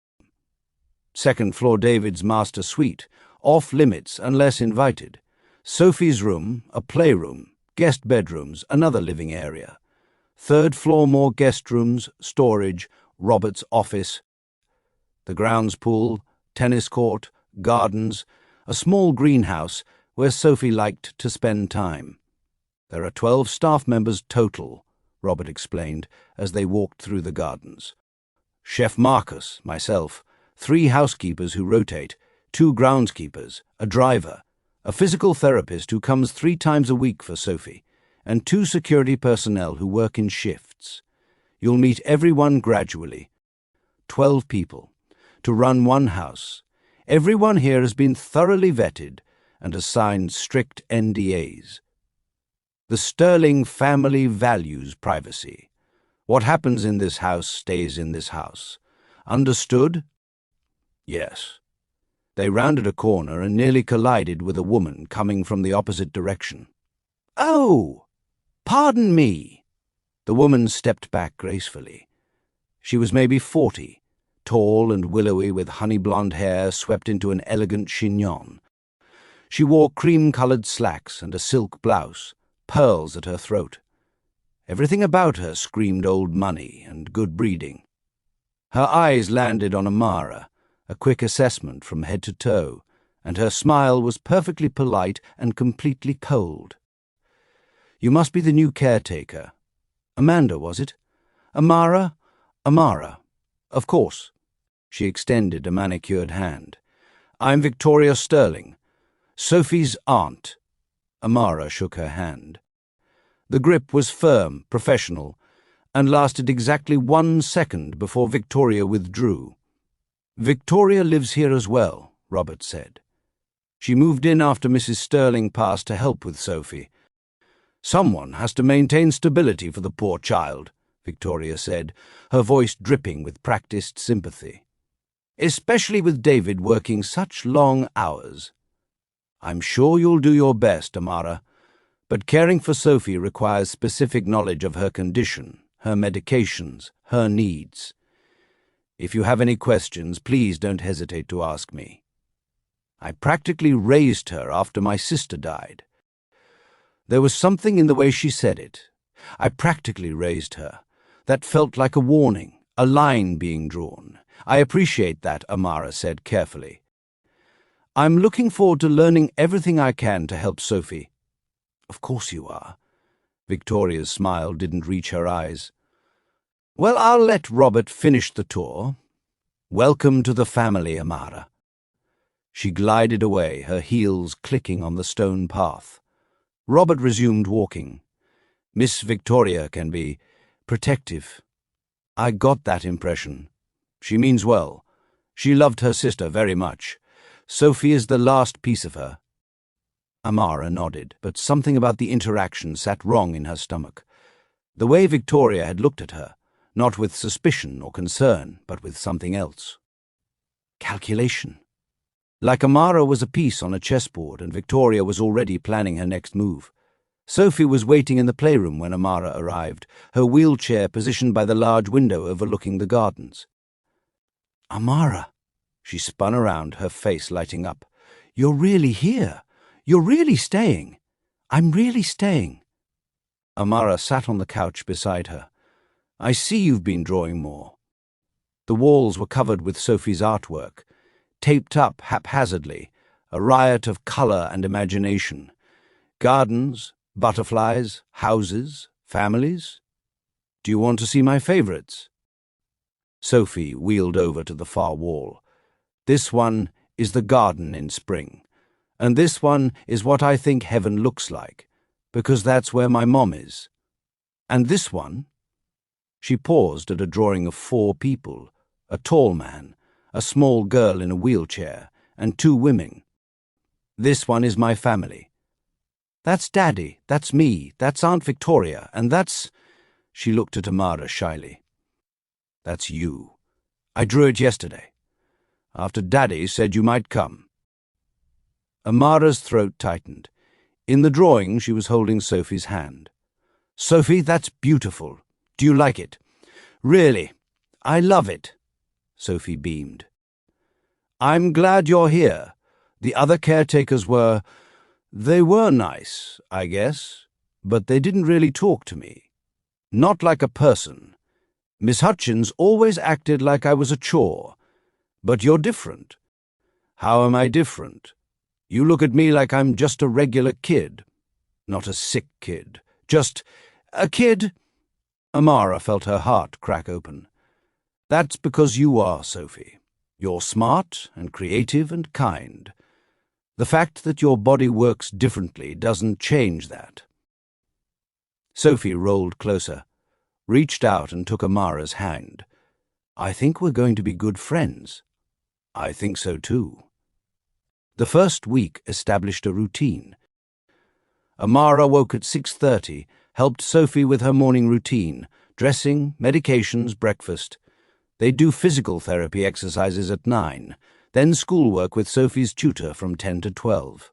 Second floor, David's master suite, off limits unless invited. Sophie's room, a playroom, guest bedrooms, another living area. Third floor, more guest rooms, storage, Robert's office. The grounds pool, tennis court, gardens, a small greenhouse where Sophie liked to spend time. There are 12 staff members total, Robert explained as they walked through the gardens. Chef Marcus, myself, 3 housekeepers who rotate, 2 groundskeepers, a driver, a physical therapist who comes 3 times a week for Sophie, and 2 security personnel who work in shifts. You'll meet everyone gradually. 12 people, to run one house. Everyone here has been thoroughly vetted and has signed strict NDAs. The Sterling family values privacy. What happens in this house stays in this house. Understood? Yes. They rounded a corner and nearly collided with a woman coming from the opposite direction. "Oh, pardon me." The woman stepped back gracefully. She was maybe 40, tall and willowy with honey-blonde hair swept into an elegant chignon. She wore cream-coloured slacks and a silk blouse, pearls at her throat. Everything about her screamed old money and good breeding. Her eyes landed on Amara, a quick assessment from head to toe, and her smile was perfectly polite and completely cold. "You must be the new caretaker. Amanda, was it? Amara? Amara. Of course." She extended a manicured hand. "I'm Victoria Sterling, Sophie's aunt." Amara shook her hand. The grip was firm, professional, and lasted exactly 1 second before Victoria withdrew. "Victoria lives here as well," Robert said. "She moved in after Mrs. Sterling passed to help with Sophie. Someone has to maintain stability for the poor child," Victoria said, her voice dripping with practiced sympathy. "Especially with David working such long hours. I'm sure you'll do your best, Amara, but caring for Sophie requires specific knowledge of her condition, her medications, her needs. If you have any questions, please don't hesitate to ask me. I practically raised her after my sister died. There was something in the way she said it. I practically raised her. That felt like a warning, a line being drawn. I appreciate that, Amara said carefully. I'm looking forward to learning everything I can to help Sophie. Of course you are. Victoria's smile didn't reach her eyes. Well, I'll let Robert finish the tour. Welcome to the family, Amara. She glided away, her heels clicking on the stone path. Robert resumed walking. Miss Victoria can be protective. I got that impression. She means well. She loved her sister very much. Sophie is the last piece of her. Amara nodded, but something about the interaction sat wrong in her stomach. The way Victoria had looked at her, not with suspicion or concern, but with something else. Calculation. Like Amara was a piece on a chessboard, and Victoria was already planning her next move. Sophie was waiting in the playroom when Amara arrived, her wheelchair positioned by the large window overlooking the gardens. Amara, she spun around, her face lighting up. You're really here. You're really staying. I'm really staying. Amara sat on the couch beside her. I see you've been drawing more. The walls were covered with Sophie's artwork, taped up haphazardly, a riot of colour and imagination. Gardens, butterflies, houses, families. Do you want to see my favourites? Sophie wheeled over to the far wall. This one is the garden in spring, and this one is what I think heaven looks like, because that's where my mom is. And this one? She paused at a drawing of 4 people, a tall man, a small girl in a wheelchair, and 2 women. This one is my family. That's Daddy, that's me, that's Aunt Victoria, and that's... She looked at Amara shyly. That's you. I drew it yesterday, after Daddy said you might come. Amara's throat tightened. In the drawing, she was holding Sophie's hand. Sophie, that's beautiful. Do you like it? Really, I love it. Sophie beamed. I'm glad you're here. The other caretakers were... They were nice, I guess, but they didn't really talk to me. Not like a person. Miss Hutchins always acted like I was a chore. But you're different. How am I different? You look at me like I'm just a regular kid. Not a sick kid. Just a kid. Amara felt her heart crack open. That's because you are, Sophie. You're smart and creative and kind. The fact that your body works differently doesn't change that. Sophie rolled closer, reached out and took Amara's hand. I think we're going to be good friends. I think so too. The first week established a routine. Amara woke at 6:30, helped Sophie with her morning routine, dressing, medications, breakfast. They'd do physical therapy exercises at 9, then schoolwork with Sophie's tutor from 10 to 12.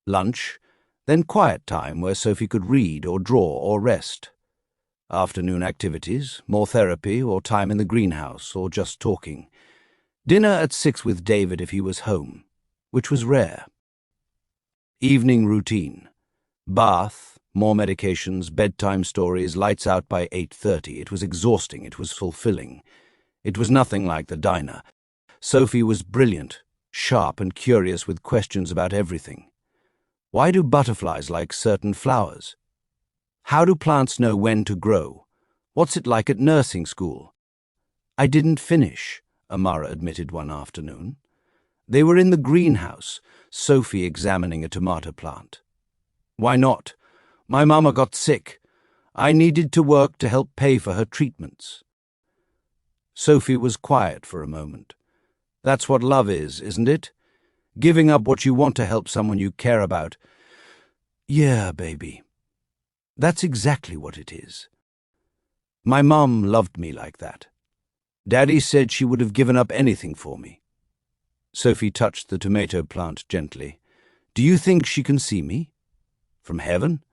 Lunch, then quiet time where Sophie could read or draw or rest. Afternoon activities, more therapy or time in the greenhouse or just talking. Dinner at 6 with David if he was home, which was rare. Evening routine. Bath, more medications, bedtime stories, lights out by 8:30. It was exhausting, it was fulfilling. It was nothing like the diner. Sophie was brilliant, sharp and curious with questions about everything. Why do butterflies like certain flowers? How do plants know when to grow? What's it like at nursing school? I didn't finish, Amara admitted one afternoon. They were in the greenhouse, Sophie examining a tomato plant. Why not? My mama got sick. I needed to work to help pay for her treatments. Sophie was quiet for a moment. That's what love is, isn't it? Giving up what you want to help someone you care about. Yeah, baby. That's exactly what it is. My mum loved me like that. Daddy said she would have given up anything for me. Sophie touched the tomato plant gently. Do you think she can see me? From heaven?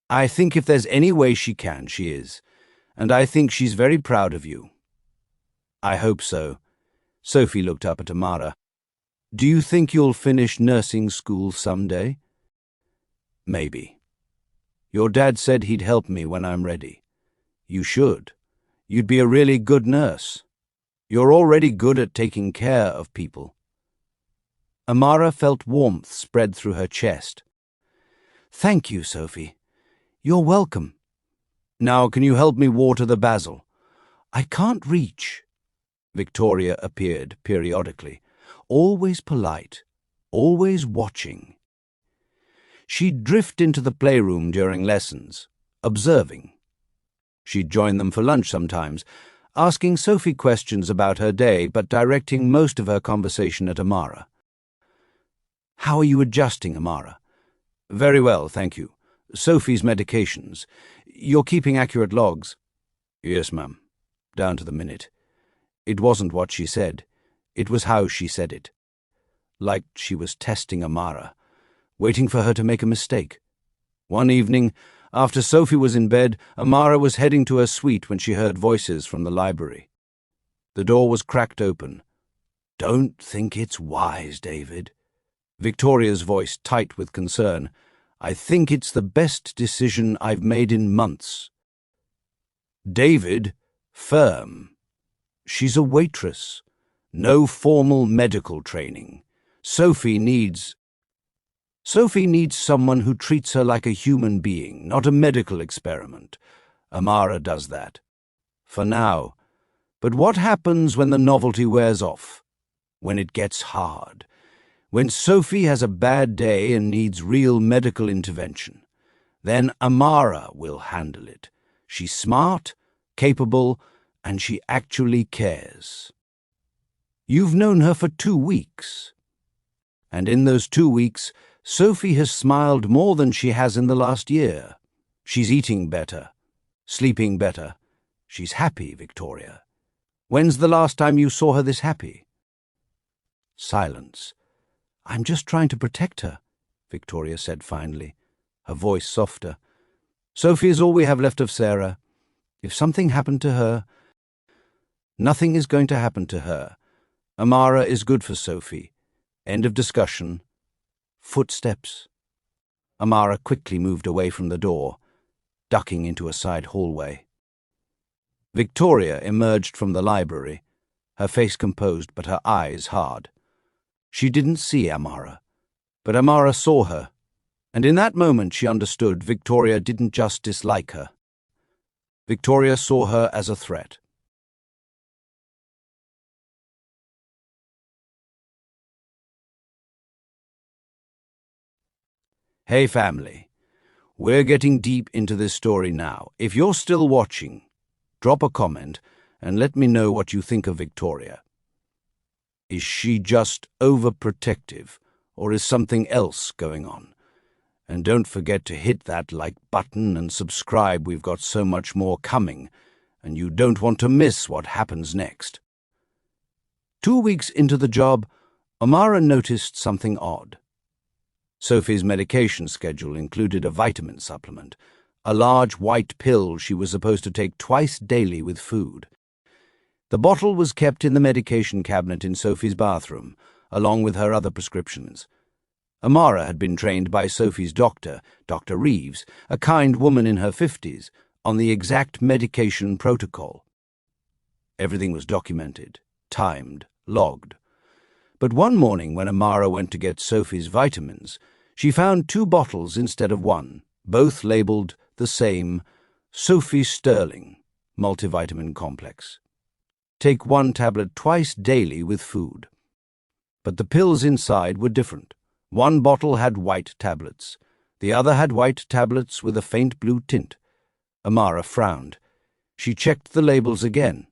I think if there's any way she can, she is. and I think she's very proud of you." "I hope so." Sophie looked up at Amara. "Do you think you'll finish nursing school someday?" "Maybe. Your dad said he'd help me when I'm ready." "You should. You'd be a really good nurse. You're already good at taking care of people." Amara felt warmth spread through her chest. "Thank you, Sophie. You're welcome. Now can you help me water the basil?" "I can't reach." Victoria appeared periodically, always polite, always watching. She'd drift into the playroom during lessons, observing. She'd join them for lunch sometimes, asking Sophie questions about her day but directing most of her conversation at Amara. "How are you adjusting, Amara?" "Very well, thank you. Sophie's medications. You're keeping accurate logs?" "Yes, ma'am. Down to the minute." It wasn't what she said. It was how she said it. Like she was testing Amara, waiting for her to make a mistake. One evening, after Sophie was in bed, Amara was heading to her suite when she heard voices from the library. The door was cracked open. "Don't think it's wise, David." Victoria's voice tight with concern. "I think it's the best decision I've made in months." David, firm. "She's a waitress. No formal medical training. Sophie needs someone who treats her like a human being, not a medical experiment. Amara does that. For now. But what happens when the novelty wears off? When it gets hard? When Sophie has a bad day and needs real medical intervention? Then Amara will handle it. She's smart, capable, and she actually cares. You've known her for 2 weeks. And in those 2 weeks, Sophie has smiled more than she has in the last year. She's eating better, sleeping better. She's happy, Victoria. When's the last time you saw her this happy?" Silence. "I'm just trying to protect her," Victoria said finally, her voice softer. "Sophie is all we have left of Sarah. If something happened to her—" "Nothing is going to happen to her. Amara is good for Sophie. End of discussion." Footsteps. Amara quickly moved away from the door, ducking into a side hallway. Victoria emerged from the library, her face composed but her eyes hard. She didn't see Amara, but Amara saw her, and in that moment she understood Victoria didn't just dislike her. Victoria saw her as a threat. Hey family, we're getting deep into this story now. If you're still watching, drop a comment and let me know what you think of Victoria. Is she just overprotective, or is something else going on? And don't forget to hit that like button and subscribe. We've got so much more coming, and you don't want to miss what happens next. 2 weeks into the job, Amara noticed something odd. Sophie's medication schedule included a vitamin supplement, a large white pill she was supposed to take twice daily with food. The bottle was kept in the medication cabinet in Sophie's bathroom, along with her other prescriptions. Amara had been trained by Sophie's doctor, Dr. Reeves, a kind woman in her 50s, on the exact medication protocol. Everything was documented, timed, logged. But one morning when Amara went to get Sophie's vitamins, she found 2 bottles instead of 1, both labeled the same Sophie Sterling multivitamin complex. Take 1 tablet twice daily with food. But the pills inside were different. One bottle had white tablets. The other had white tablets with a faint blue tint. Amara frowned. She checked the labels again.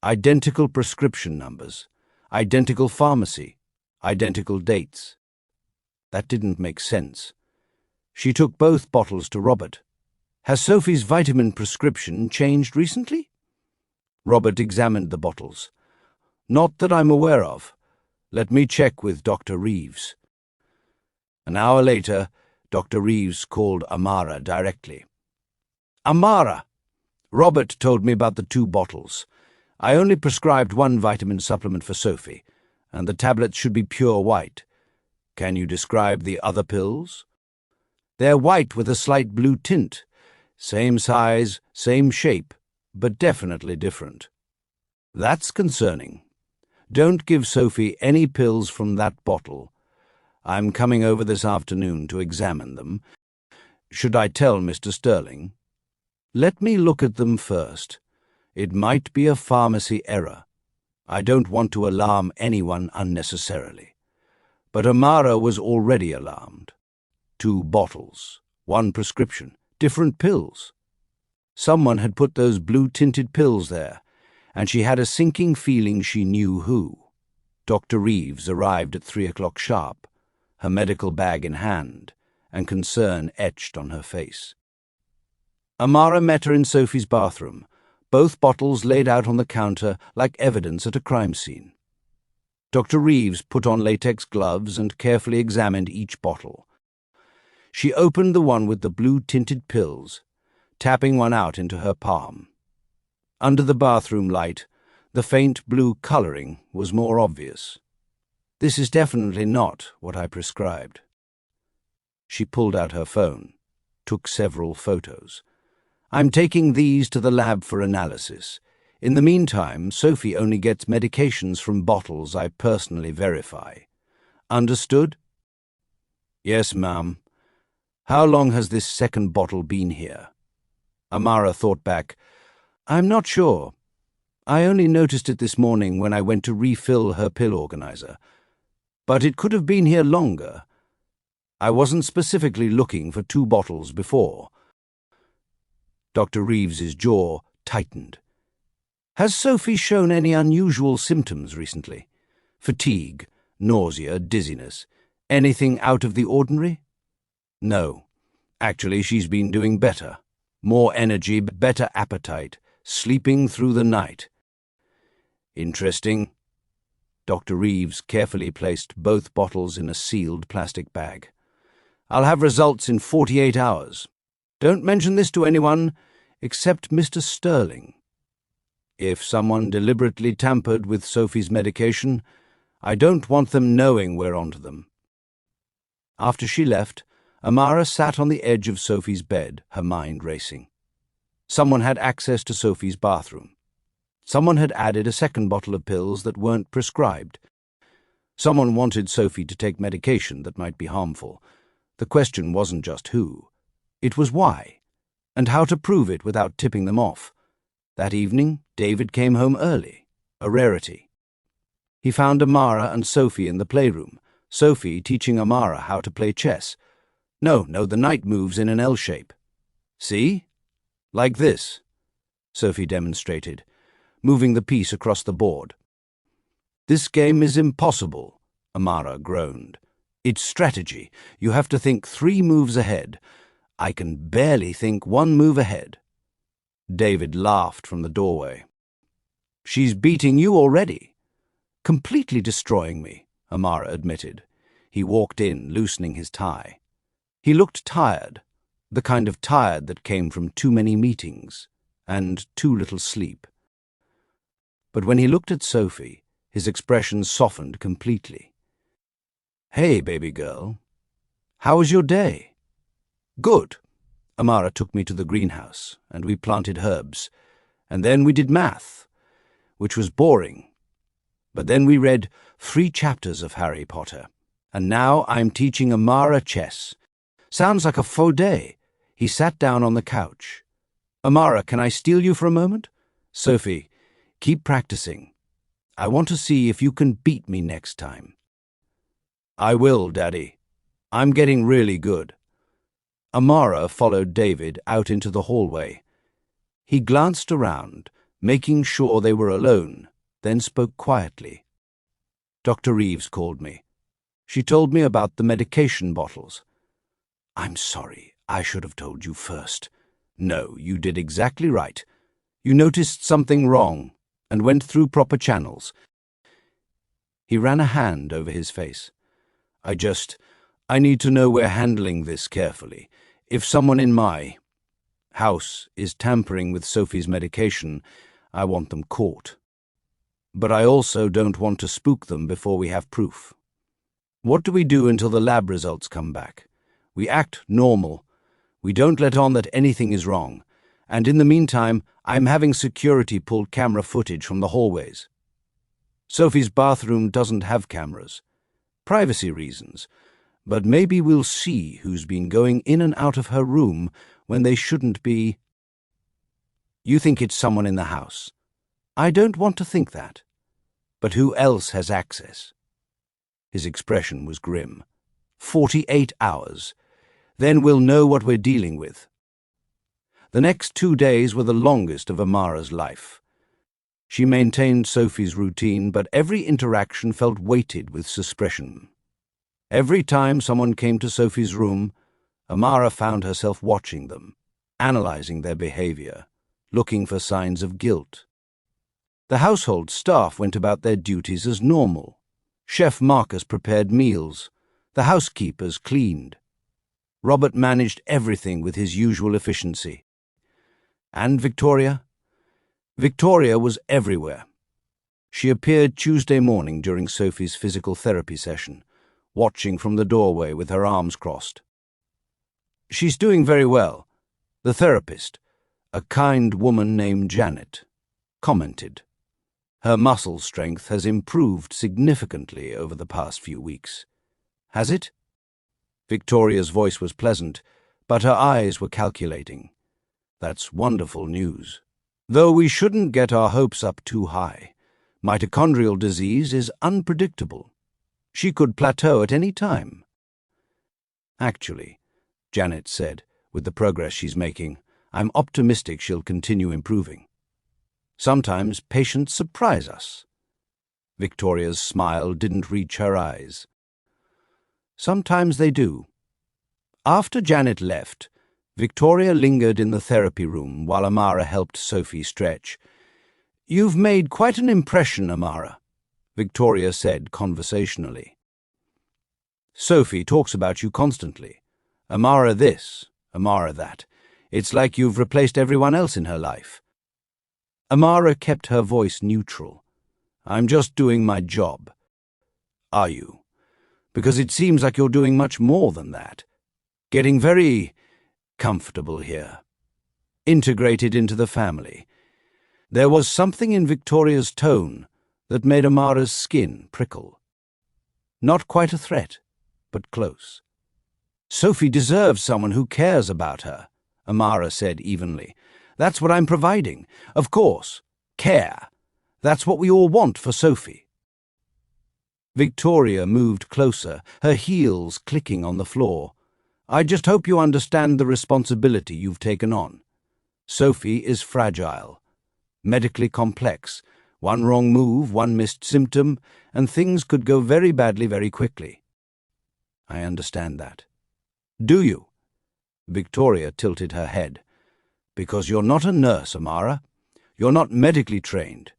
Identical prescription numbers. Identical pharmacy, identical dates. That didn't make sense. She took both bottles to Robert. "Has Sophie's vitamin prescription changed recently?" Robert examined the bottles. "Not that I'm aware of. Let me check with Dr. Reeves." An hour later, Dr. Reeves called Amara directly. "Amara!" Robert told me about the 2 bottles. I only prescribed 1 vitamin supplement for Sophie, and the tablets should be pure white. Can you describe the other pills? They're white with a slight blue tint. Same size, same shape, but definitely different. That's concerning. Don't give Sophie any pills from that bottle. I'm coming over this afternoon to examine them. Should I tell Mr. Sterling? Let me look at them first. It might be a pharmacy error. I don't want to alarm anyone unnecessarily. But Amara was already alarmed. 2 bottles, 1 prescription, different pills. Someone had put those blue-tinted pills there, and she had a sinking feeling she knew who. Dr. Reeves arrived at 3 o'clock sharp, her medical bag in hand, and concern etched on her face. Amara met her in Sophie's bathroom, both bottles laid out on the counter like evidence at a crime scene. Dr. Reeves put on latex gloves and carefully examined each bottle. She opened the one with the blue-tinted pills, tapping one out into her palm. Under the bathroom light, the faint blue colouring was more obvious. This is definitely not what I prescribed. She pulled out her phone, took several photos. I'm taking these to the lab for analysis. In the meantime, Sophie only gets medications from bottles I personally verify. Understood? Yes, ma'am. How long has this second bottle been here? Amara thought back. I'm not sure. I only noticed it this morning when I went to refill her pill organizer. But it could have been here longer. I wasn't specifically looking for 2 bottles before. Dr. Reeves's jaw tightened. Has Sophie shown any unusual symptoms recently? Fatigue, nausea, dizziness? Anything out of the ordinary? No. Actually, she's been doing better. More energy, better appetite, sleeping through the night. Interesting. Dr. Reeves carefully placed both bottles in a sealed plastic bag. I'll have results in 48 hours. Don't mention this to anyone except Mr. Sterling. If someone deliberately tampered with Sophie's medication, I don't want them knowing we're onto them. After she left, Amara sat on the edge of Sophie's bed, her mind racing. Someone had access to Sophie's bathroom. Someone had added a second bottle of pills that weren't prescribed. Someone wanted Sophie to take medication that might be harmful. The question wasn't just who. It was why, and how to prove it without tipping them off. That evening, David came home early, a rarity. He found Amara and Sophie in the playroom, Sophie teaching Amara how to play chess. No, the knight moves in an L shape. See? Like this, Sophie demonstrated, moving the piece across the board. This game is impossible, Amara groaned. It's strategy. You have to think 3 moves ahead. I can barely think 1 move ahead. David laughed from the doorway. She's beating you already. Completely destroying me, Amara admitted. He walked in, loosening his tie. He looked tired, the kind of tired that came from too many meetings and too little sleep. But when he looked at Sophie, his expression softened completely. Hey, baby girl. How was your day? Good. Amara took me to the greenhouse, and we planted herbs. And then we did math, which was boring. But then we read 3 chapters of Harry Potter. And now I'm teaching Amara chess. Sounds like a faux day. He sat down on the couch. Amara, can I steal you for a moment? Sophie, keep practicing. I want to see if you can beat me next time. I will, Daddy. I'm getting really good. Amara followed David out into the hallway. He glanced around, making sure they were alone, then spoke quietly. Dr. Reeves called me. She told me about the medication bottles. I'm sorry, I should have told you first. No, you did exactly right. You noticed something wrong and went through proper channels. He ran a hand over his face. I need to know we're handling this carefully. If someone in my... house is tampering with Sophie's medication, I want them caught. But I also don't want to spook them before we have proof. What do we do until the lab results come back? We act normal. We don't let on that anything is wrong. And in the meantime, I'm having security pull camera footage from the hallways. Sophie's bathroom doesn't have cameras. Privacy reasons. But maybe we'll see who's been going in and out of her room when they shouldn't be. You think it's someone in the house. I don't want to think that. But who else has access? His expression was grim. 48 hours. Then we'll know what we're dealing with. The next 2 days were the longest of Amara's life. She maintained Sophie's routine, but every interaction felt weighted with suspicion. Every time someone came to Sophie's room, Amara found herself watching them, analyzing their behavior, looking for signs of guilt. The household staff went about their duties as normal. Chef Marcus prepared meals. The housekeepers cleaned. Robert managed everything with his usual efficiency. And Victoria? Victoria was everywhere. She appeared Tuesday morning during Sophie's physical therapy session, watching from the doorway with her arms crossed. She's doing very well. The therapist, a kind woman named Janet, commented. Her muscle strength has improved significantly over the past few weeks. Has it? Victoria's voice was pleasant, but her eyes were calculating. That's wonderful news. Though we shouldn't get our hopes up too high. Mitochondrial disease is unpredictable. She could plateau at any time. Actually, Janet said, with the progress she's making, I'm optimistic she'll continue improving. Sometimes patients surprise us. Victoria's smile didn't reach her eyes. Sometimes they do. After Janet left, Victoria lingered in the therapy room while Amara helped Sophie stretch. You've made quite an impression, Amara, Victoria said conversationally. Sophie talks about you constantly. Amara this, Amara that. It's like you've replaced everyone else in her life. Amara kept her voice neutral. I'm just doing my job. Are you? Because it seems like you're doing much more than that. Getting very comfortable here. Integrated into the family. There was something in Victoria's tone that made Amara's skin prickle. Not quite a threat, but close. Sophie deserves someone who cares about her, Amara said evenly. That's what I'm providing. Of course, care. That's what we all want for Sophie. Victoria moved closer, her heels clicking on the floor. I just hope you understand the responsibility you've taken on. Sophie is fragile, medically complex. One wrong move, one missed symptom, and things could go very badly very quickly. I understand that. Do you? Victoria tilted her head. Because you're not a nurse, Amara. You're not medically trained.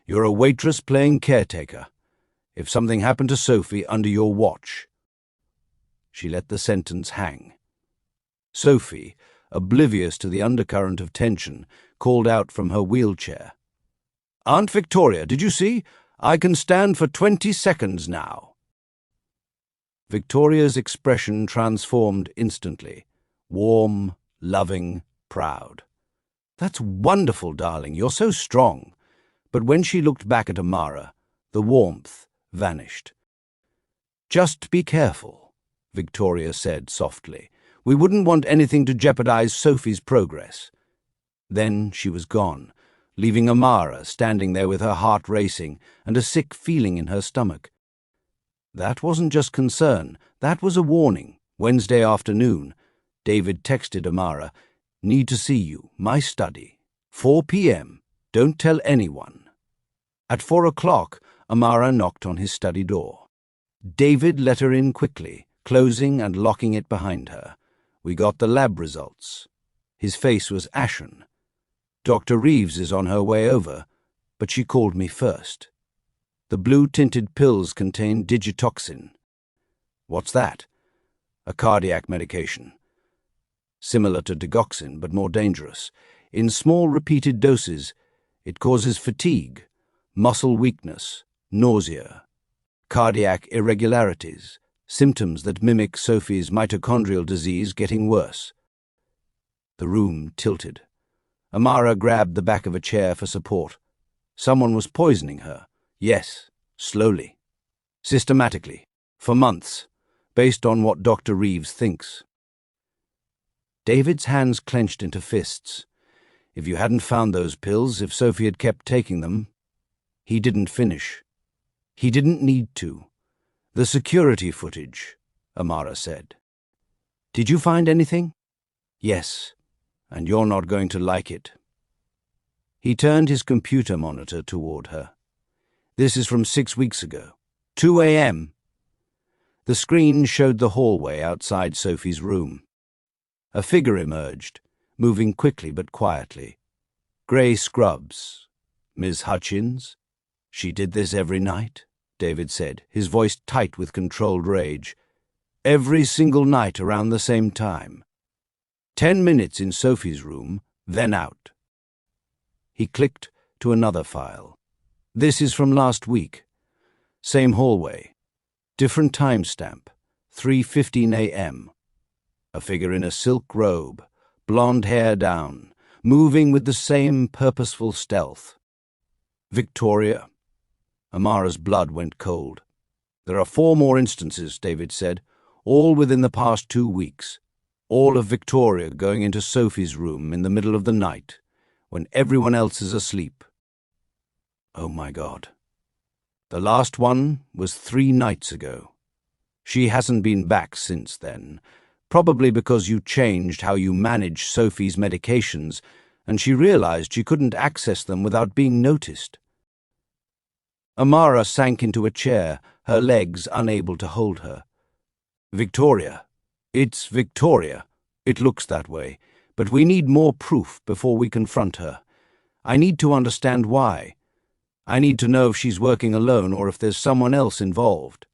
You're a waitress playing caretaker. If something happened to Sophie under your watch. She let the sentence hang. Sophie, oblivious to the undercurrent of tension, called out from her wheelchair. Aunt Victoria, did you see? I can stand for 20 seconds now. Victoria's expression transformed instantly. Warm, loving, proud. That's wonderful, darling. You're so strong. But when she looked back at Amara, the warmth vanished. Just be careful, Victoria said softly. We wouldn't want anything to jeopardize Sophie's progress. Then she was gone, leaving Amara standing there with her heart racing and a sick feeling in her stomach. That wasn't just concern, that was a warning. Wednesday afternoon, David texted Amara, Need to see you, my study. 4 p.m. Don't tell anyone. At 4 o'clock, Amara knocked on his study door. David let her in quickly, closing and locking it behind her. We got the lab results. His face was ashen. Dr. Reeves is on her way over, but she called me first. The blue-tinted pills contain digitoxin. What's that? A cardiac medication. similar to digoxin but more dangerous. In small repeated doses, it causes fatigue, muscle weakness, nausea, cardiac irregularities, symptoms that mimic Sophie's mitochondrial disease getting worse. The room tilted. Amara grabbed the back of a chair for support. Someone was poisoning her. Yes, slowly. Systematically. For months. Based on what Dr. Reeves thinks. David's hands clenched into fists. If you hadn't found those pills, if Sophie had kept taking them... He didn't finish. He didn't need to. The security footage, Amara said. Did you find anything? Yes, and you're not going to like it. He turned his computer monitor toward her. This is from 6 weeks ago. 2 a.m. The screen showed the hallway outside Sophie's room. A figure emerged, moving quickly but quietly. Grey scrubs. Ms. Hutchins? She did this every night, David said, his voice tight with controlled rage. Every single night around the same time. 10 minutes in Sophie's room, then out. He clicked to another file. This is from last week. Same hallway. Different timestamp. 3:15 a.m. A figure in a silk robe, blonde hair down, moving with the same purposeful stealth. Victoria. Amara's blood went cold. There are 4 more instances, David said, all within the past 2 weeks. All of Victoria going into Sophie's room in the middle of the night, when everyone else is asleep. Oh my God. The last one was 3 nights ago. She hasn't been back since then, probably because you changed how you manage Sophie's medications, and she realized she couldn't access them without being noticed. Amara sank into a chair, her legs unable to hold her. Victoria. It's Victoria. It looks that way, but we need more proof before we confront her. I need to understand why. I need to know if she's working alone or if there's someone else involved.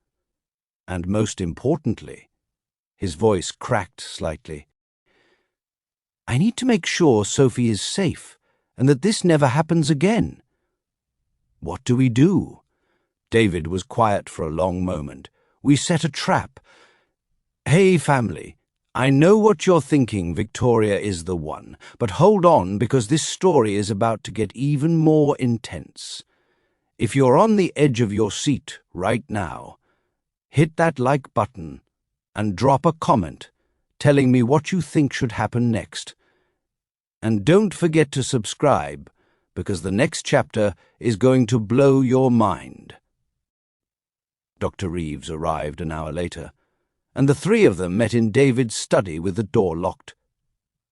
And most importantly, his voice cracked slightly, I need to make sure Sophie is safe and that this never happens again. What do we do? David was quiet for a long moment. We set a trap. Hey, family, I know what you're thinking, Victoria is the one, but hold on because this story is about to get even more intense. If you're on the edge of your seat right now, hit that like button and drop a comment telling me what you think should happen next. And don't forget to subscribe, because the next chapter is going to blow your mind. Dr. Reeves arrived an hour later, and the 3 of them met in David's study with the door locked.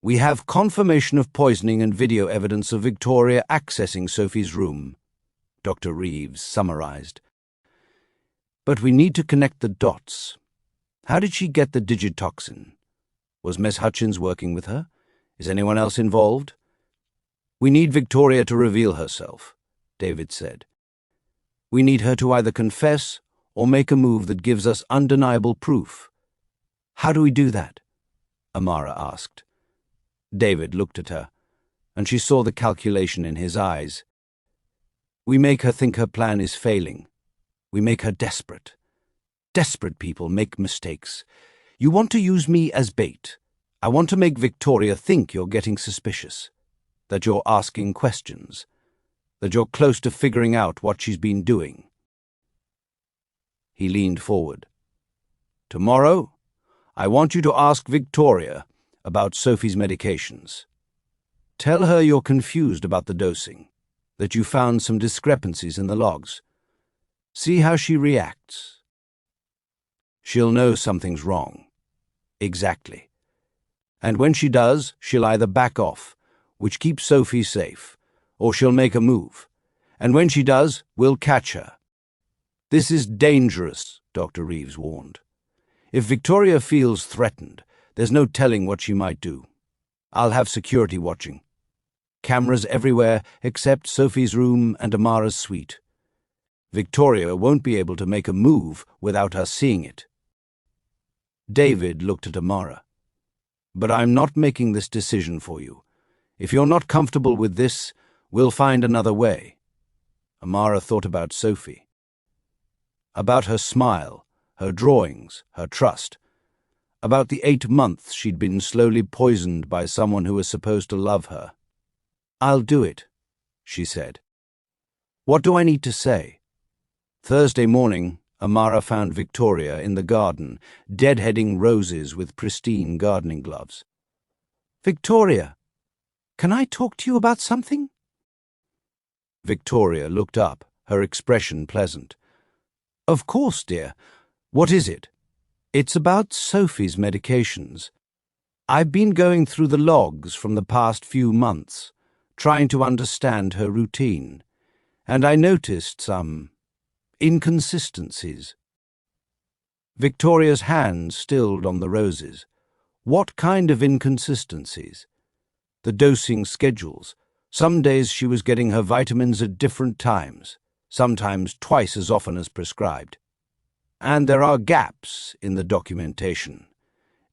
We have confirmation of poisoning and video evidence of Victoria accessing Sophie's room, Dr. Reeves summarized. But we need to connect the dots. How did she get the digitoxin? Was Miss Hutchins working with her? Is anyone else involved? We need Victoria to reveal herself, David said. We need her to either confess or make a move that gives us undeniable proof. How do we do that? Amara asked. David looked at her, and she saw the calculation in his eyes. We make her think her plan is failing. We make her desperate. Desperate people make mistakes. You want to use me as bait. I want to make Victoria think you're getting suspicious, that you're asking questions, that you're close to figuring out what she's been doing. He leaned forward. Tomorrow, I want you to ask Victoria about Sophie's medications. Tell her you're confused about the dosing, that you found some discrepancies in the logs. See how she reacts. She'll know something's wrong. Exactly. And when she does, she'll either back off, which keeps Sophie safe, or she'll make a move. And when she does, we'll catch her. This is dangerous, Dr. Reeves warned. If Victoria feels threatened, there's no telling what she might do. I'll have security watching. Cameras everywhere except Sophie's room and Amara's suite. Victoria won't be able to make a move without us seeing it. David looked at Amara. But I'm not making this decision for you. If you're not comfortable with this, we'll find another way." Amara thought about Sophie. About her smile, her drawings, her trust. About the 8 months she'd been slowly poisoned by someone who was supposed to love her. "I'll do it," she said. "What do I need to say?" Thursday morning, Amara found Victoria in the garden, deadheading roses with pristine gardening gloves. "Victoria, can I talk to you about something?" Victoria looked up, her expression pleasant. "Of course, dear. What is it?" "It's about Sophie's medications. I've been going through the logs from the past few months, trying to understand her routine, and I noticed some inconsistencies." Victoria's hand stilled on the roses. What kind of inconsistencies? The dosing schedules. Some days she was getting her vitamins at different times, sometimes twice as often as prescribed. And there are gaps in the documentation,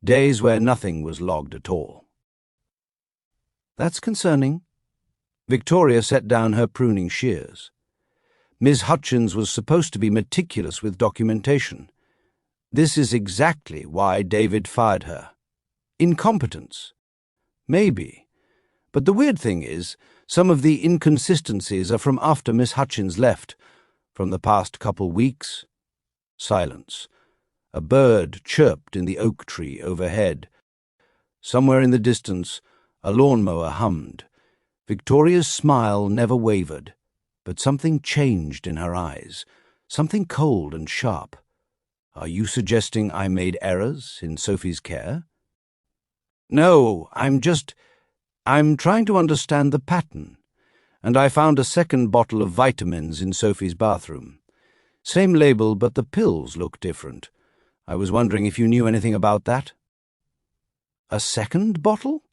days where nothing was logged at all. "That's concerning." Victoria set down her pruning shears. Miss Hutchins was supposed to be meticulous with documentation. This is exactly why David fired her. Incompetence. Maybe. But the weird thing is, some of the inconsistencies are from after Miss Hutchins left, from the past couple weeks. Silence. A bird chirped in the oak tree overhead. Somewhere in the distance, a lawnmower hummed. Victoria's smile never wavered, but something changed in her eyes, something cold and sharp. "Are you suggesting I made errors in Sophie's care?" "No, I'm trying to understand the pattern, and I found a second bottle of vitamins in Sophie's bathroom. Same label, but the pills look different. I was wondering if you knew anything about that." "A second bottle?"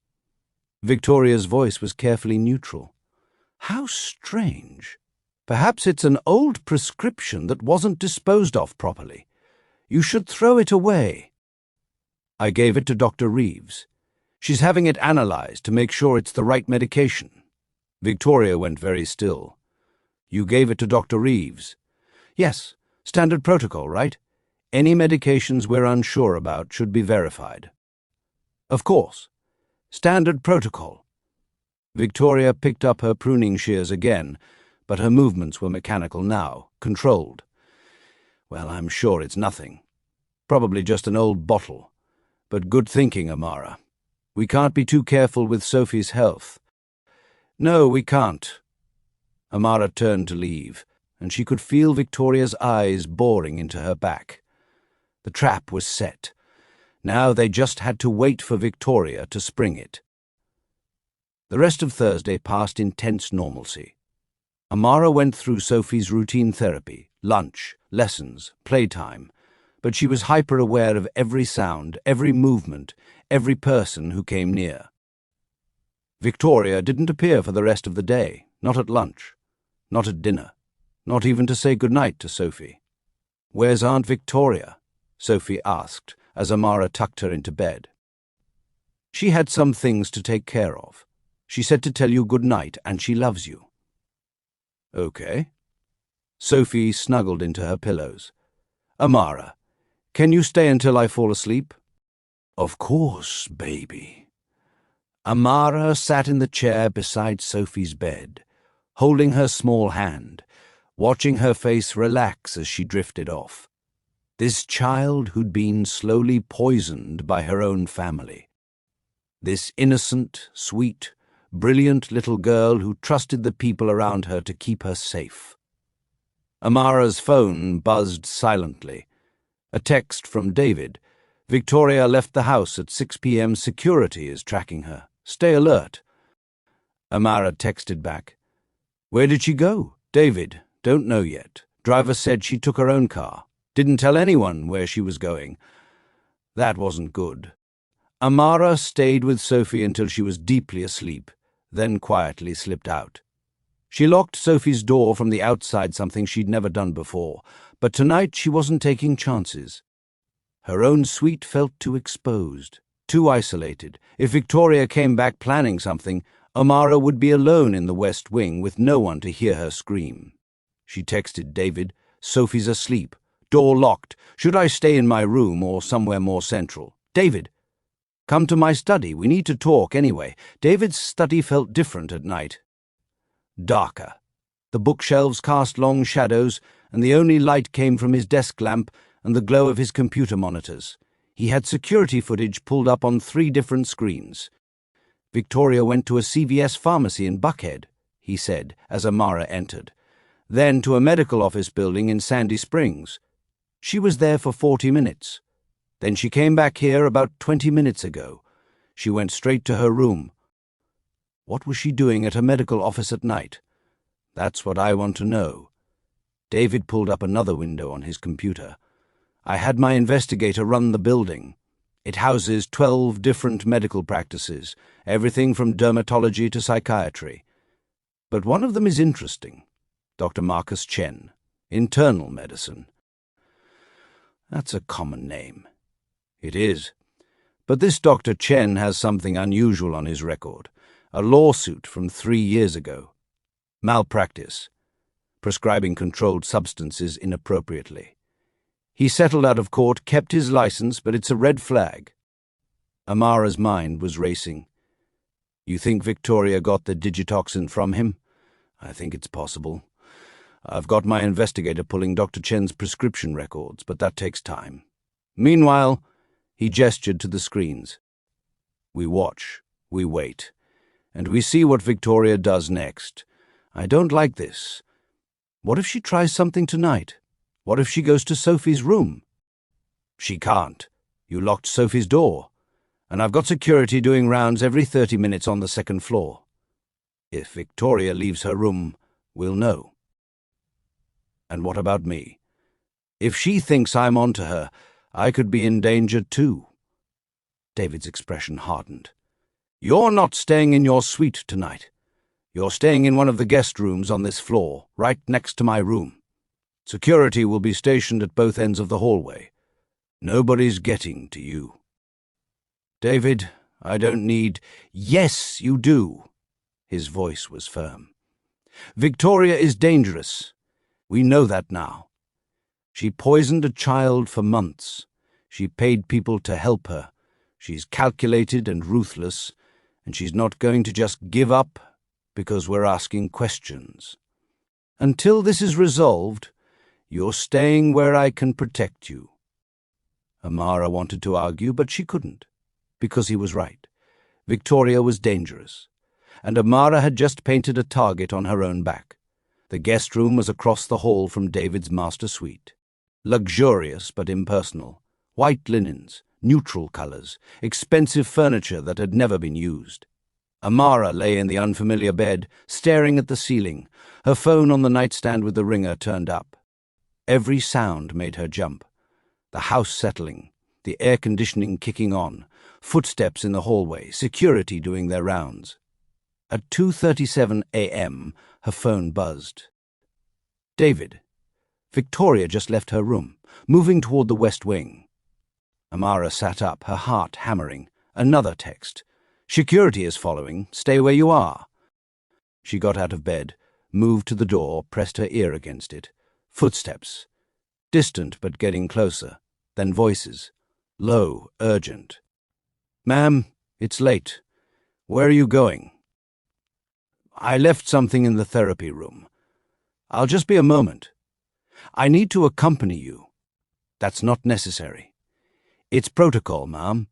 Victoria's voice was carefully neutral. "How strange. Perhaps it's an old prescription that wasn't disposed of properly. You should throw it away." "I gave it to Dr. Reeves. She's having it analyzed to make sure it's the right medication." Victoria went very still. "You gave it to Dr. Reeves?" "Yes, standard protocol, right? Any medications we're unsure about should be verified." "Of course. Standard protocol." Victoria picked up her pruning shears again, but her movements were mechanical now, controlled. "Well, I'm sure it's nothing. Probably just an old bottle. But good thinking, Amara. We can't be too careful with Sophie's health." "No, we can't." Amara turned to leave, and she could feel Victoria's eyes boring into her back. The trap was set. Now they just had to wait for Victoria to spring it. The rest of Thursday passed in tense normalcy. Amara went through Sophie's routine therapy, lunch, lessons, playtime, but she was hyper-aware of every sound, every movement, every person who came near. Victoria didn't appear for the rest of the day, not at lunch, not at dinner, not even to say good-night to Sophie. "Where's Aunt Victoria?" Sophie asked, as Amara tucked her into bed. "She had some things to take care of. She said to tell you good-night, and she loves you." "Okay." Sophie snuggled into her pillows. "Amara, can you stay until I fall asleep?" "Of course, baby." Amara sat in the chair beside Sophie's bed, holding her small hand, watching her face relax as she drifted off. This child who'd been slowly poisoned by her own family. This innocent, sweet, brilliant little girl who trusted the people around her to keep her safe. Amara's phone buzzed silently. A text from David. "Victoria left the house at 6 p.m. Security is tracking her. Stay alert." Amara texted back. "Where did she go?" "David, don't know yet. Driver said she took her own car. Didn't tell anyone where she was going." That wasn't good. Amara stayed with Sophie until she was deeply asleep, then quietly slipped out. She locked Sophie's door from the outside, something she'd never done before, but tonight she wasn't taking chances. Her own suite felt too exposed. Too isolated. If Victoria came back planning something, Amara would be alone in the West Wing with no one to hear her scream. She texted David, "Sophie's asleep. Door locked. Should I stay in my room or somewhere more central? David, come to my study. We need to talk anyway." David's study felt different at night. Darker. The bookshelves cast long shadows, and the only light came from his desk lamp and the glow of his computer monitors. He had security footage pulled up on 3 different screens. "Victoria went to a CVS pharmacy in Buckhead," he said as Amara entered. "Then to a medical office building in Sandy Springs. She was there for 40 minutes. Then she came back here about 20 minutes ago. She went straight to her room." What was she doing at a medical office at night? That's what I want to know. David pulled up another window on his computer. "I had my investigator run the building. It houses 12 different medical practices, everything from dermatology to psychiatry. But one of them is interesting. Dr. Marcus Chen, internal medicine." That's a common name. It is. But this Dr. Chen has something unusual on his record. A lawsuit from 3 years ago. Malpractice. Prescribing controlled substances inappropriately. He settled out of court, kept his license, but it's a red flag. Amara's mind was racing. "You think Victoria got the digitoxin from him?" "I think it's possible. I've got my investigator pulling Dr. Chen's prescription records, but that takes time. Meanwhile," he gestured to the screens, "we watch, we wait, and we see what Victoria does next. I don't like this. What if she tries something tonight? What if she goes to Sophie's room?" "She can't. You locked Sophie's door. And I've got security doing rounds every 30 minutes on the 2nd floor. If Victoria leaves her room, we'll know." "And what about me? If she thinks I'm onto her, I could be in danger too." David's expression hardened. "You're not staying in your suite tonight. You're staying in one of the guest rooms on this floor, right next to my room. Security will be stationed at both ends of the hallway. Nobody's getting to you." "David, I don't need—" "Yes, you do." His voice was firm. "Victoria is dangerous. We know that now. She poisoned a child for months. She paid people to help her. She's calculated and ruthless, and she's not going to just give up because we're asking questions. Until this is resolved, you're staying where I can protect you." Amara wanted to argue, but she couldn't, because he was right. Victoria was dangerous, and Amara had just painted a target on her own back. The guest room was across the hall from David's master suite. Luxurious but impersonal. White linens, neutral colors, expensive furniture that had never been used. Amara lay in the unfamiliar bed, staring at the ceiling, her phone on the nightstand with the ringer turned up. Every sound made her jump. The house settling, the air conditioning kicking on, footsteps in the hallway, security doing their rounds. At 2:37 a.m., her phone buzzed. "David, Victoria just left her room, moving toward the West Wing." Amara sat up, her heart hammering. Another text. "Security is following. Stay where you are." She got out of bed, moved to the door, pressed her ear against it. Footsteps. Distant but getting closer. Then voices. Low, urgent. "Ma'am, it's late. Where are you going?" "I left something in the therapy room. I'll just be a moment. I need to accompany you." "That's not necessary." "It's protocol, ma'am."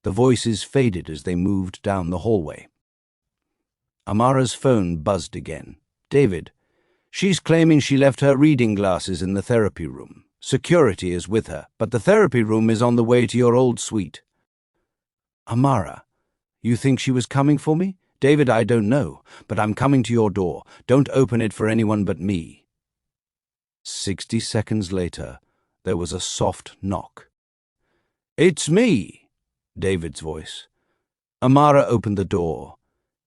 The voices faded as they moved down the hallway. Amara's phone buzzed again. "David, she's claiming she left her reading glasses in the therapy room. Security is with her, but the therapy room is on the way to your old suite." "Amara, you think she was coming for me?" "David, I don't know, but I'm coming to your door. Don't open it for anyone but me." 60 seconds later, there was a soft knock. "It's me," David's voice. Amara opened the door.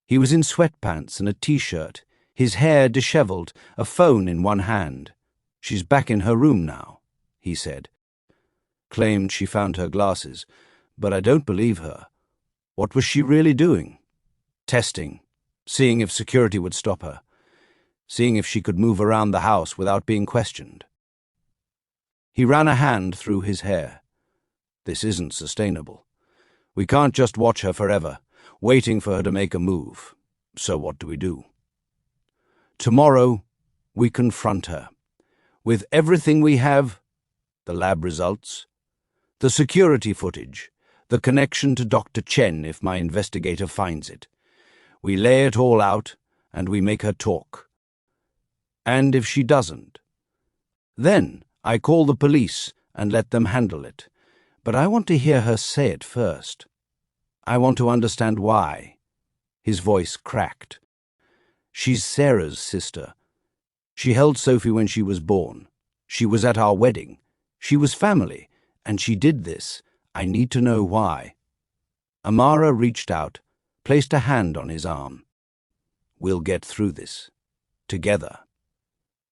He was in sweatpants and a t-shirt, his hair disheveled, a phone in one hand. "She's back in her room now," he said. Claimed she found her glasses, But I don't believe her. What was she really doing? Testing, seeing if security would stop her, seeing if she could move around the house without being questioned. He ran a hand through his hair. This isn't sustainable. We can't just watch her forever, waiting for her to make a move. So what do we do? Tomorrow, we confront her. With everything we have, the lab results, the security footage, the connection to Dr. Chen if my investigator finds it. We lay it all out, and we make her talk. And if she doesn't, then I call the police and let them handle it. But I want to hear her say it first. I want to understand why. His voice cracked. She's Sarah's sister. She held Sophie when she was born. She was at our wedding. She was family, and she did this. I need to know why. Amara reached out, placed a hand on his arm. We'll get through this. Together.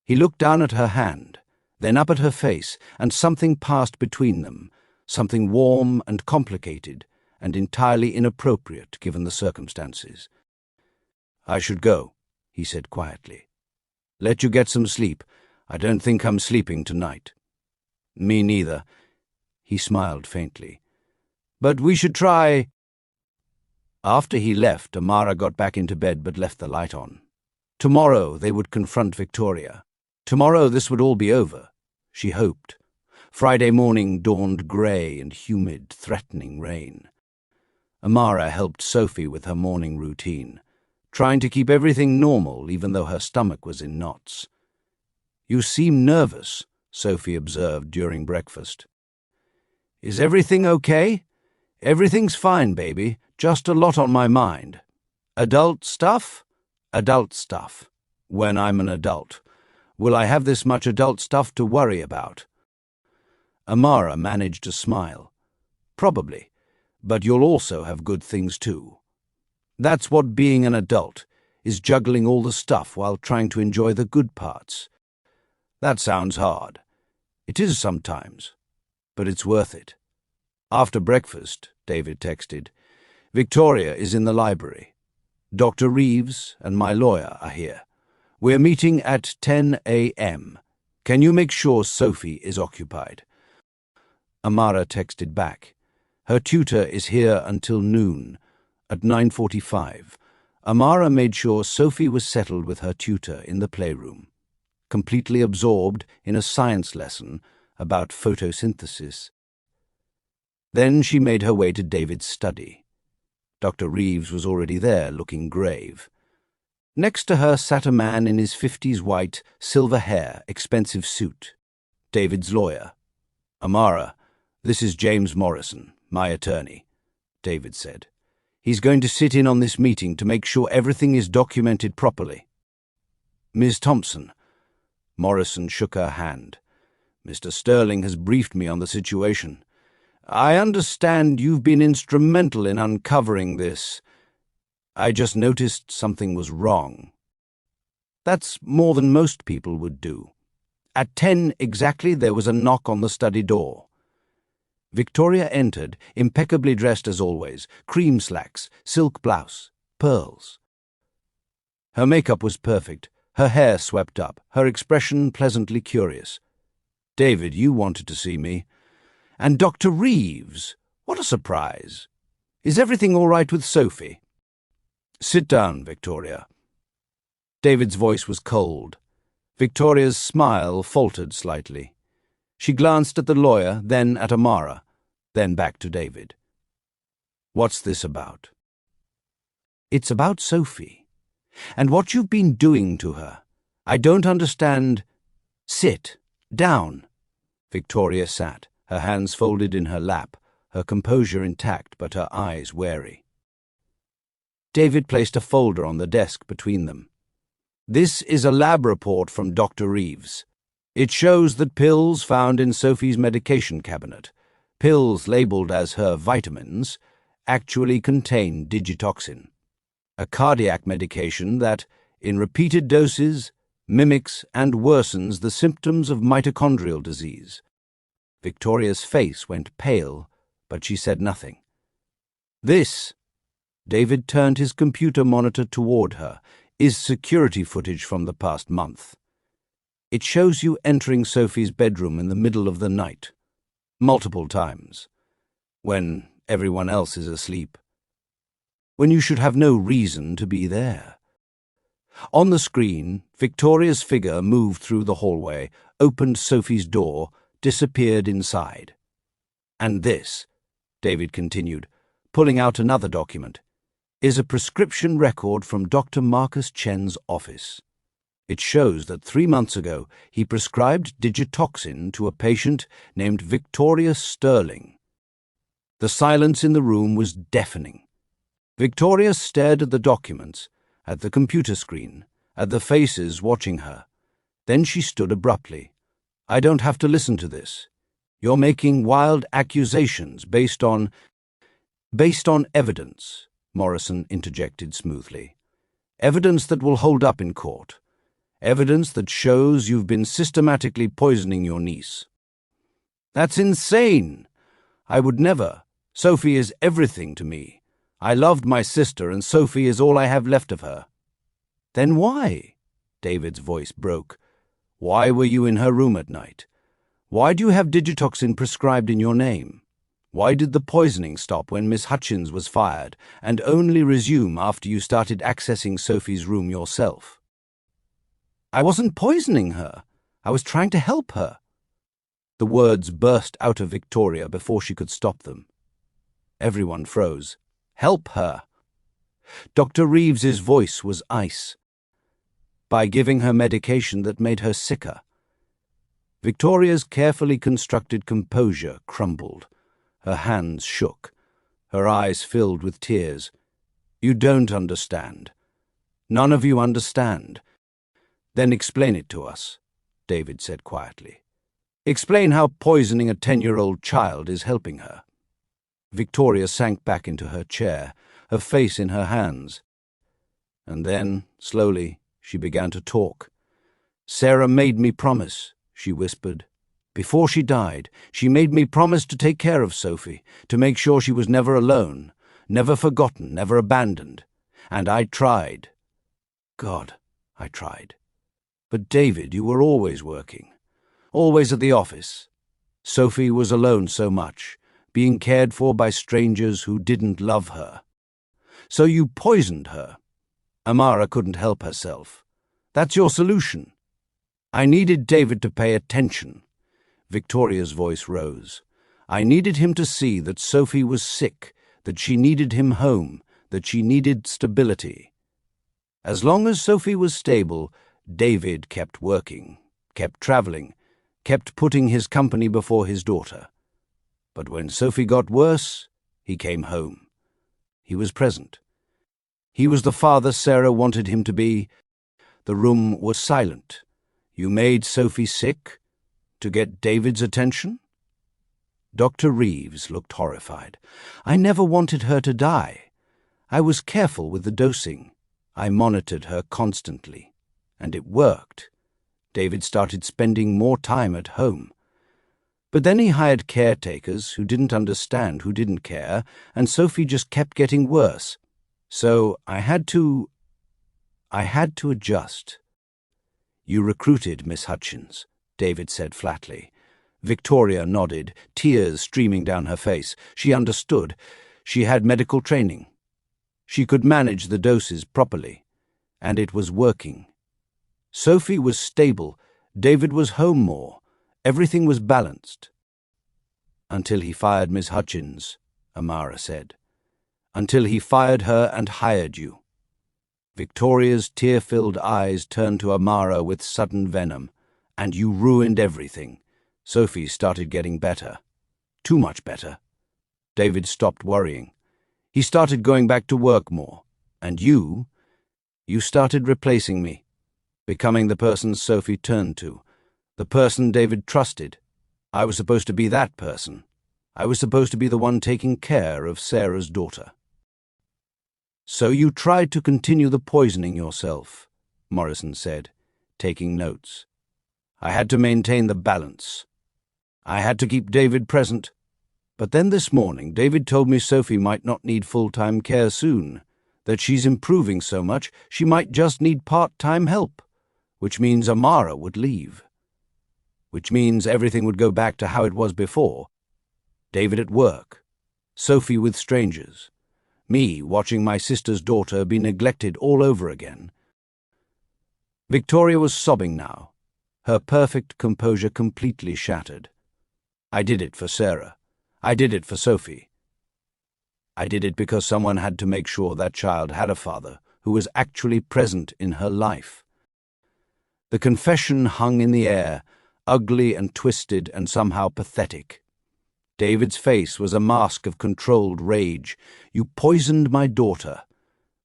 He looked down at her hand, then up at her face, and something passed between them, something warm and complicated, and entirely inappropriate given the circumstances. I should go, he said quietly. Let you get some sleep. I don't think I'm sleeping tonight. Me neither. He smiled faintly. But we should try. After he left, Amara got back into bed but left the light on. Tomorrow they would confront Victoria. Tomorrow this would all be over, she hoped. Friday morning dawned grey and humid, threatening rain. Amara helped Sophie with her morning routine, trying to keep everything normal even though her stomach was in knots. You seem nervous, Sophie observed during breakfast. Is everything okay? Everything's fine, baby. Just a lot on my mind. Adult stuff? Adult stuff. When I'm an adult. Will I have this much adult stuff to worry about? Amara managed to smile. Probably, but you'll also have good things too. That's what being an adult is, juggling all the stuff while trying to enjoy the good parts. That sounds hard. It is sometimes, but it's worth it. After breakfast, David texted, Victoria is in the library. Dr. Reeves and my lawyer are here. We're meeting at 10 a.m. Can you make sure Sophie is occupied? Amara texted back. Her tutor is here until noon. At 9:45, Amara made sure Sophie was settled with her tutor in the playroom, completely absorbed in a science lesson about photosynthesis. Then she made her way to David's study. Dr. Reeves was already there, looking grave. Next to her sat a man in his 50s white, silver hair, expensive suit. David's lawyer. Amara, this is James Morrison, my attorney, David said. He's going to sit in on this meeting to make sure everything is documented properly. Ms. Thompson. Morrison shook her hand. Mr. Sterling has briefed me on the situation. I understand you've been instrumental in uncovering this. I just noticed something was wrong. That's more than most people would do. At 10 exactly, there was a knock on the study door. Victoria entered, impeccably dressed as always, cream slacks, silk blouse, pearls. Her makeup was perfect, her hair swept up, her expression pleasantly curious. David, you wanted to see me. And Dr. Reeves, what a surprise. Is everything all right with Sophie? Sit down, Victoria. David's voice was cold. Victoria's smile faltered slightly. She glanced at the lawyer, then at Amara, then back to David. What's this about? It's about Sophie, and what you've been doing to her. I don't understand. Sit down. Victoria sat, her hands folded in her lap, her composure intact but her eyes wary. David placed a folder on the desk between them. This is a lab report from Dr. Reeves. It shows that pills found in Sophie's medication cabinet, pills labeled as her vitamins, actually contain digitoxin, a cardiac medication that, in repeated doses, mimics and worsens the symptoms of mitochondrial disease. Victoria's face went pale, but she said nothing. This, David turned his computer monitor toward her, is security footage from the past month. It shows you entering Sophie's bedroom in the middle of the night, multiple times, when everyone else is asleep, when you should have no reason to be there. On the screen, Victoria's figure moved through the hallway, opened Sophie's door, disappeared inside. And this, David continued, pulling out another document, is a prescription record from Dr. Marcus Chen's office. It shows that 3 months ago he prescribed digitoxin to a patient named Victoria Sterling. The silence in the room was deafening. Victoria stared at the documents, at the computer screen, at the faces watching her. Then she stood abruptly. "I don't have to listen to this. You're making wild accusations based on evidence," Morrison interjected smoothly. "Evidence that will hold up in court. Evidence that shows you've been systematically poisoning your niece." "That's insane. I would never. Sophie is everything to me. I loved my sister, and Sophie is all I have left of her." "Then why?" David's voice broke. "Why were you in her room at night? Why do you have digitoxin prescribed in your name? Why did the poisoning stop when Miss Hutchins was fired, and only resume after you started accessing Sophie's room yourself?" "I wasn't poisoning her. I was trying to help her." The words burst out of Victoria before she could stop them. Everyone froze. "Help her." Dr. Reeves's voice was ice. "By giving her medication that made her sicker." Victoria's carefully constructed composure crumbled. Her hands shook. Her eyes filled with tears. "You don't understand. None of you understand." "Then explain it to us," David said quietly. "Explain how poisoning a 10-year-old child is helping her." Victoria sank back into her chair, her face in her hands. And then, slowly, she began to talk. "Sarah made me promise," she whispered. "Before she died, she made me promise to take care of Sophie, to make sure she was never alone, never forgotten, never abandoned. And I tried. God, I tried. But David, you were always working, always at the office. Sophie was alone so much, being cared for by strangers who didn't love her. So you poisoned her. Amara couldn't help herself. That's your solution." "I needed David to pay attention." Victoria's voice rose. "I needed him to see that Sophie was sick, that she needed him home, that she needed stability. As long as Sophie was stable, David kept working, kept traveling, kept putting his company before his daughter. But when Sophie got worse, he came home. He was present. He was the father Sarah wanted him to be. The room was silent. You made Sophie sick to get David's attention?" Dr. Reeves looked horrified. "I never wanted her to die. I was careful with the dosing. I monitored her constantly. And it worked. David started spending more time at home. But then he hired caretakers who didn't understand, who didn't care, and Sophie just kept getting worse. So I had to adjust." "You recruited Miss Hutchins," David said flatly. Victoria nodded, tears streaming down her face. She understood. She had medical training. She could manage the doses properly. And it was working. Sophie was stable. David was home more. Everything was balanced. "Until he fired Miss Hutchins," Amara said. "Until he fired her and hired you." Victoria's tear-filled eyes turned to Amara with sudden venom. "And you ruined everything. Sophie started getting better. Too much better." David stopped worrying. "He started going back to work more. And you started replacing me, becoming the person Sophie turned to, the person David trusted. I was supposed to be that person. I was supposed to be the one taking care of Sarah's daughter." "So you tried to continue the poisoning yourself," Morrison said, taking notes. "I had to maintain the balance. I had to keep David present, But then this morning, David told me Sophie might not need full-time care soon, that she's improving so much she might just need part-time help, which means Amara would leave. Which means everything would go back to how it was before. David at work, Sophie with strangers, me watching my sister's daughter be neglected all over again. Victoria was sobbing now, her perfect composure completely shattered. I did it for Sarah. I did it for Sophie. I did it because someone had to make sure that child had a father who was actually present in her life. The confession hung in the air, ugly and twisted and somehow pathetic. David's face was a mask of controlled rage. You poisoned my daughter.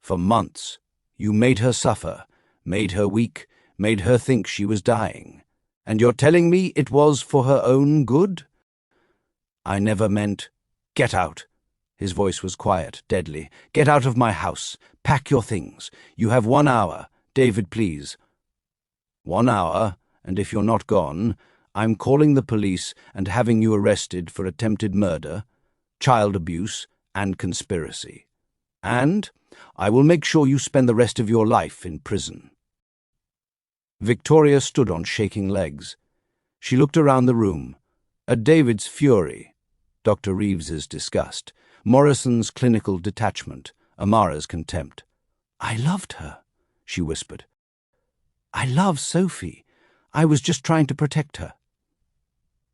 For months, you made her suffer, made her weak, made her think she was dying. And you're telling me it was for her own good? I never meant... Get out. His voice was quiet, deadly. Get out of my house. Pack your things. You have 1 hour. David, please. 1 hour, and if you're not gone, I'm calling the police and having you arrested for attempted murder, child abuse, and conspiracy. And I will make sure you spend the rest of your life in prison. Victoria stood on shaking legs. She looked around the room, at David's fury, Dr. Reeves's disgust, Morrison's clinical detachment, Amara's contempt. I loved her, she whispered. I love Sophie. I was just trying to protect her.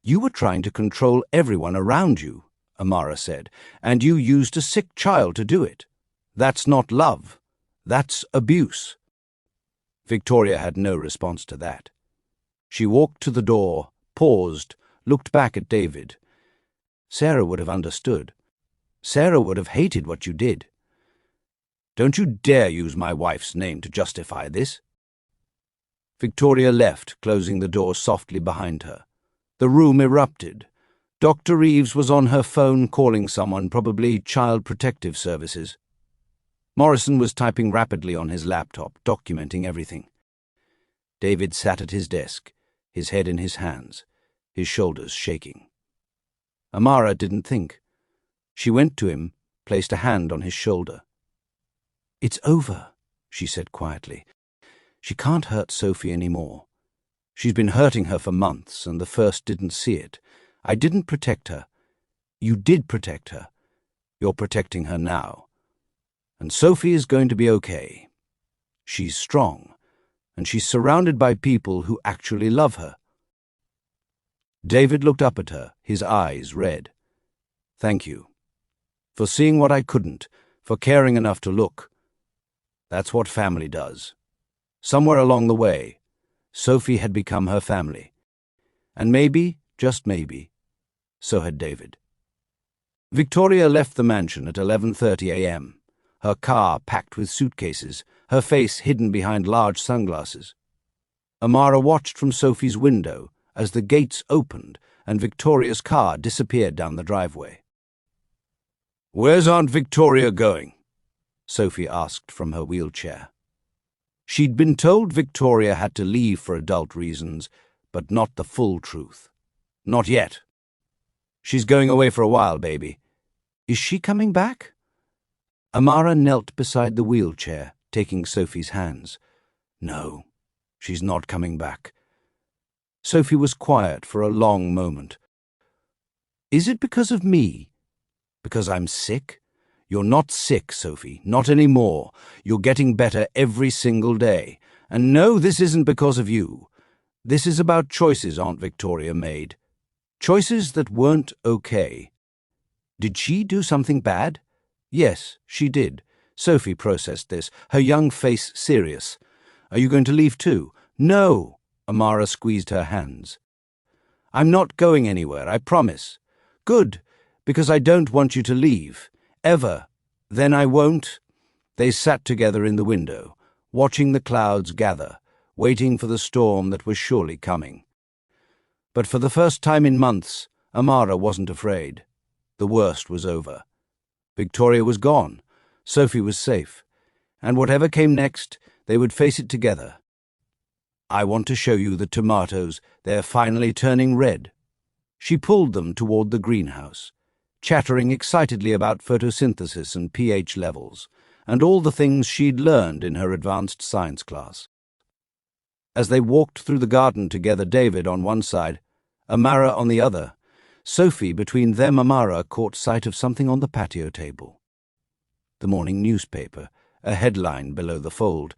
You were trying to control everyone around you, Amara said, and you used a sick child to do it. That's not love. That's abuse. Victoria had no response to that. She walked to the door, paused, looked back at David. Sarah would have understood. Sarah would have hated what you did. Don't you dare use my wife's name to justify this. Victoria left, closing the door softly behind her. The room erupted. Dr. Reeves was on her phone calling someone, probably Child Protective Services. Morrison was typing rapidly on his laptop, documenting everything. David sat at his desk, his head in his hands, his shoulders shaking. Amara didn't think. She went to him, placed a hand on his shoulder. It's over, she said quietly. She can't hurt Sophie anymore. She's been hurting her for months, and the first didn't see it. I didn't protect her. You did protect her. You're protecting her now. And Sophie is going to be okay. She's strong, and she's surrounded by people who actually love her. David looked up at her, his eyes red. Thank you. For seeing what I couldn't, for caring enough to look. That's what family does. Somewhere along the way, Sophie had become her family. And maybe, just maybe, so had David. Victoria left the mansion at 11:30 a.m., her car packed with suitcases, her face hidden behind large sunglasses. Amara watched from Sophie's window as the gates opened and Victoria's car disappeared down the driveway. "Where's Aunt Victoria going?" Sophie asked from her wheelchair. She'd been told Victoria had to leave for adult reasons, but not the full truth. Not yet. She's going away for a while, baby. Is she coming back? Amara knelt beside the wheelchair, taking Sophie's hands. No, she's not coming back. Sophie was quiet for a long moment. Is it because of me? Because I'm sick? You're not sick, Sophie, not anymore. You're getting better every single day. And no, this isn't because of you. This is about choices Aunt Victoria made. Choices that weren't okay. Did she do something bad? Yes, she did. Sophie processed this, her young face serious. Are you going to leave too? No, Amara squeezed her hands. I'm not going anywhere, I promise. Good, because I don't want you to leave. Ever. Then I won't. They sat together in the window, watching the clouds gather, waiting for the storm that was surely coming. But for the first time in months, Amara wasn't afraid. The worst was over. Victoria was gone. Sophie was safe. And whatever came next, they would face it together. I want to show you the tomatoes. They're finally turning red. She pulled them toward the greenhouse. chattering excitedly about photosynthesis and pH levels, and all the things she'd learned in her advanced science class. As they walked through the garden together, David on one side, Amara on the other, Sophie between them, Amara caught sight of something on the patio table. The morning newspaper, a headline below the fold,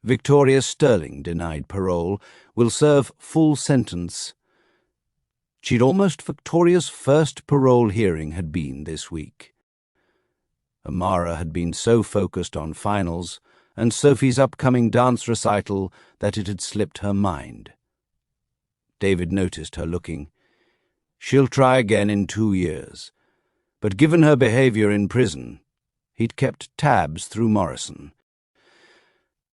Victoria Sterling denied parole, will serve full sentence. She'd almost Victoria's first parole hearing had been this week. Amara had been so focused on finals and Sophie's upcoming dance recital that it had slipped her mind. David noticed her looking. She'll try again in 2 years, but given her behaviour in prison, he'd kept tabs through Morrison.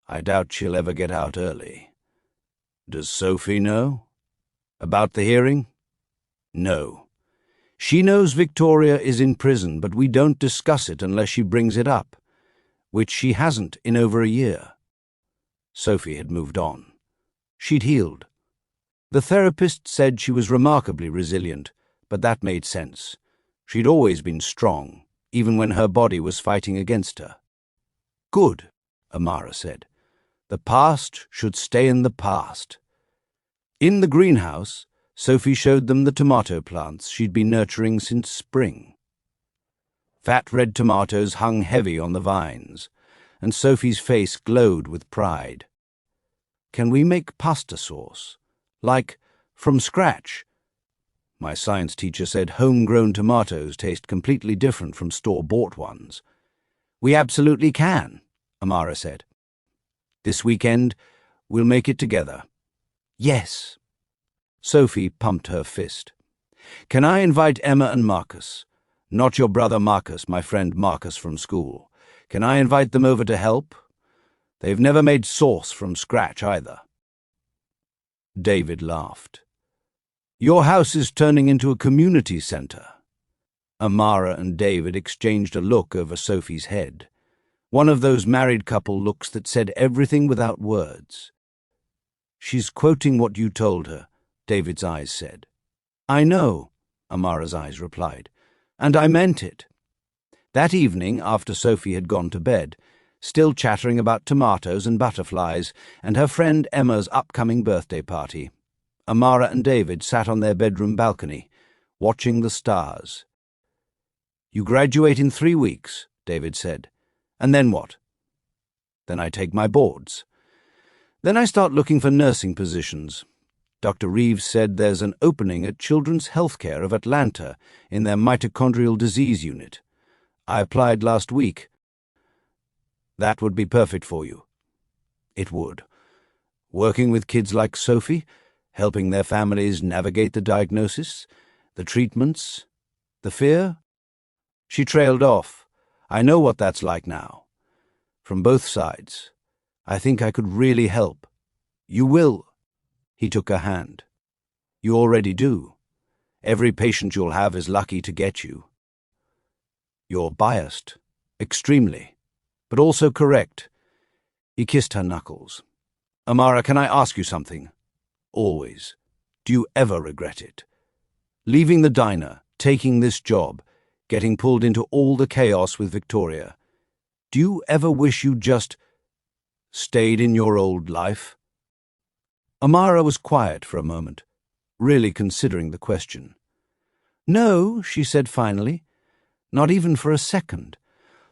I doubt she'll ever get out early. Does Sophie know? About the hearing? No. She knows Victoria is in prison, but we don't discuss it unless she brings it up, which she hasn't in over a year. Sophie had moved on. She'd healed. The therapist said she was remarkably resilient, but that made sense. She'd always been strong, even when her body was fighting against her. Good, Amara said. The past should stay in the past. In the greenhouse, Sophie showed them the tomato plants she'd been nurturing since spring. Fat red tomatoes hung heavy on the vines, and Sophie's face glowed with pride. Can we make pasta sauce? Like, from scratch? My science teacher said homegrown tomatoes taste completely different from store-bought ones. We absolutely can, Amara said. This weekend, we'll make it together. Yes. Sophie pumped her fist. Can I invite Emma and Marcus? Not your brother Marcus, my friend Marcus from school. Can I invite them over to help? They've never made sauce from scratch either. David laughed. Your house is turning into a community centre. Amara and David exchanged a look over Sophie's head. One of those married couple looks that said everything without words. She's quoting what you told her, David's eyes said. I know, Amara's eyes replied, and I meant it. That evening, after Sophie had gone to bed, still chattering about tomatoes and butterflies and her friend Emma's upcoming birthday party, Amara and David sat on their bedroom balcony, watching the stars. You graduate in 3 weeks, David said. And then what? Then I take my boards. Then I start looking for nursing positions. Dr. Reeves said there's an opening at Children's Healthcare of Atlanta in their mitochondrial disease unit. I applied last week. That would be perfect for you. It would. Working with kids like Sophie, helping their families navigate the diagnosis, the treatments, the fear. She trailed off. I know what that's like now. From both sides. I think I could really help. You will. He took her hand. You already do. Every patient you'll have is lucky to get you. You're biased. Extremely. But also correct. He kissed her knuckles. Amara, can I ask you something? Always. Do you ever regret it? Leaving the diner, taking this job, getting pulled into all the chaos with Victoria. Do you ever wish you just stayed in your old life? Amara was quiet for a moment, really considering the question. No, she said finally, not even for a second.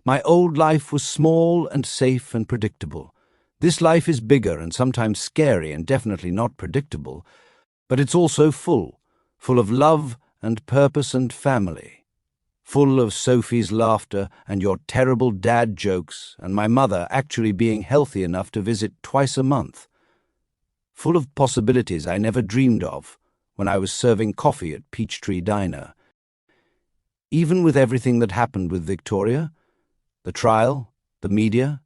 My old life was small and safe and predictable. This life is bigger and sometimes scary and definitely not predictable, but it's also full of love and purpose and family. Full of Sophie's laughter and your terrible dad jokes and my mother actually being healthy enough to visit twice a month. Full of possibilities I never dreamed of when I was serving coffee at Peachtree Diner. Even with everything that happened with Victoria, the trial, the media,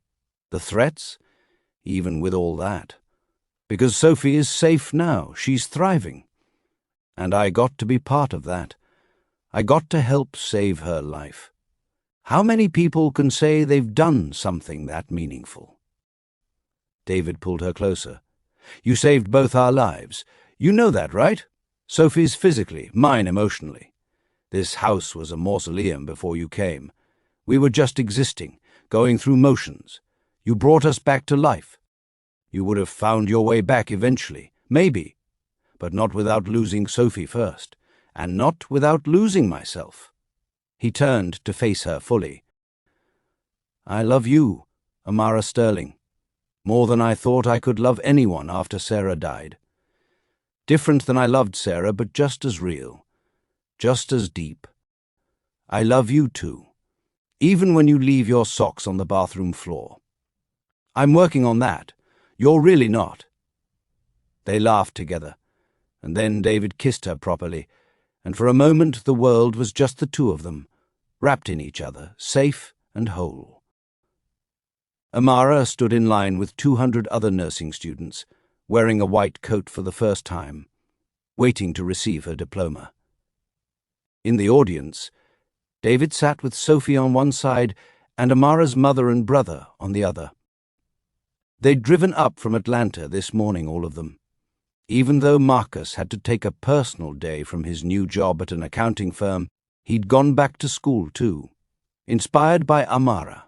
the threats, even with all that. Because Sophie is safe now, she's thriving. And I got to be part of that. I got to help save her life. How many people can say they've done something that meaningful? David pulled her closer. You saved both our lives. You know that, right? Sophie's physically, mine emotionally. This house was a mausoleum before you came. We were just existing, going through motions. You brought us back to life. You would have found your way back eventually, maybe, but not without losing Sophie first, and not without losing myself." He turned to face her fully. "I love you, Amara Sterling, more than I thought I could love anyone after Sarah died. Different than I loved Sarah, but just as real, just as deep. I love you too, even when you leave your socks on the bathroom floor. I'm working on that. You're really not." They laughed together, and then David kissed her properly, and for a moment the world was just the two of them, wrapped in each other, safe and whole. Amara stood in line with 200 other nursing students, wearing a white coat for the first time, waiting to receive her diploma. In the audience, David sat with Sophie on one side and Amara's mother and brother on the other. They'd driven up from Atlanta this morning, all of them. Even though Marcus had to take a personal day from his new job at an accounting firm, he'd gone back to school too, inspired by Amara.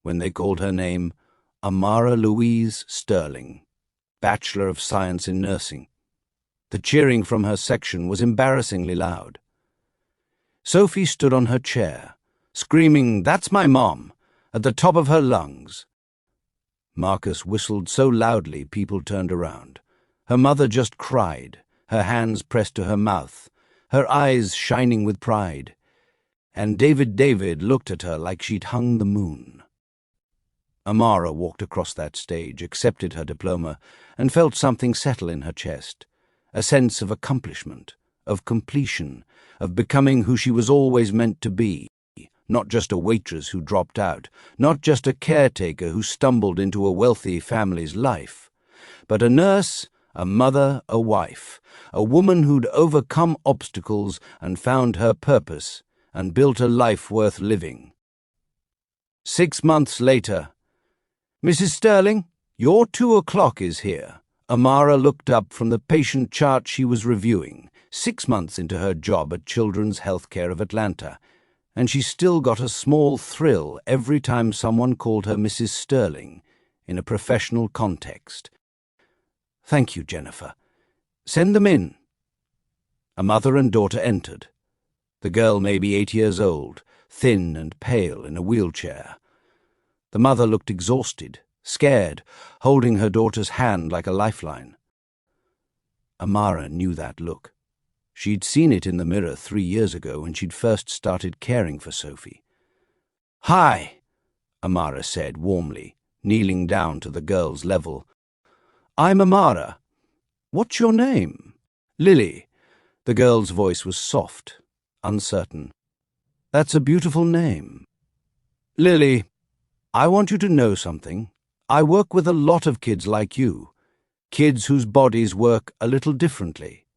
When they called her name, Amara Louise Sterling, Bachelor of Science in Nursing, the cheering from her section was embarrassingly loud. Sophie stood on her chair, screaming, "That's my mom," at the top of her lungs. Marcus whistled so loudly people turned around. Her mother just cried, her hands pressed to her mouth, her eyes shining with pride. And David looked at her like she'd hung the moon. Amara walked across that stage, accepted her diploma, and felt something settle in her chest, a sense of accomplishment, of completion, of becoming who she was always meant to be. Not just a waitress who dropped out, not just a caretaker who stumbled into a wealthy family's life, but a nurse, a mother, a wife, a woman who'd overcome obstacles and found her purpose and built a life worth living. 6 months later, "Mrs. Sterling, your 2 o'clock is here." Amara looked up from the patient chart she was reviewing, 6 months into her job at Children's Healthcare of Atlanta, and she still got a small thrill every time someone called her Mrs. Sterling in a professional context. "Thank you, Jennifer. Send them in." A mother and daughter entered. The girl may be 8 years old, thin and pale in a wheelchair. The mother looked exhausted, scared, holding her daughter's hand like a lifeline. Amara knew that look. She'd seen it in the mirror 3 years ago when she'd first started caring for Sophie. "Hi," Amara said warmly, kneeling down to the girl's level. "I'm Amara. What's your name?" "Lily." The girl's voice was soft, uncertain. "That's a beautiful name." "Lily, I want you to know something. I work with a lot of kids like you, kids whose bodies work a little differently,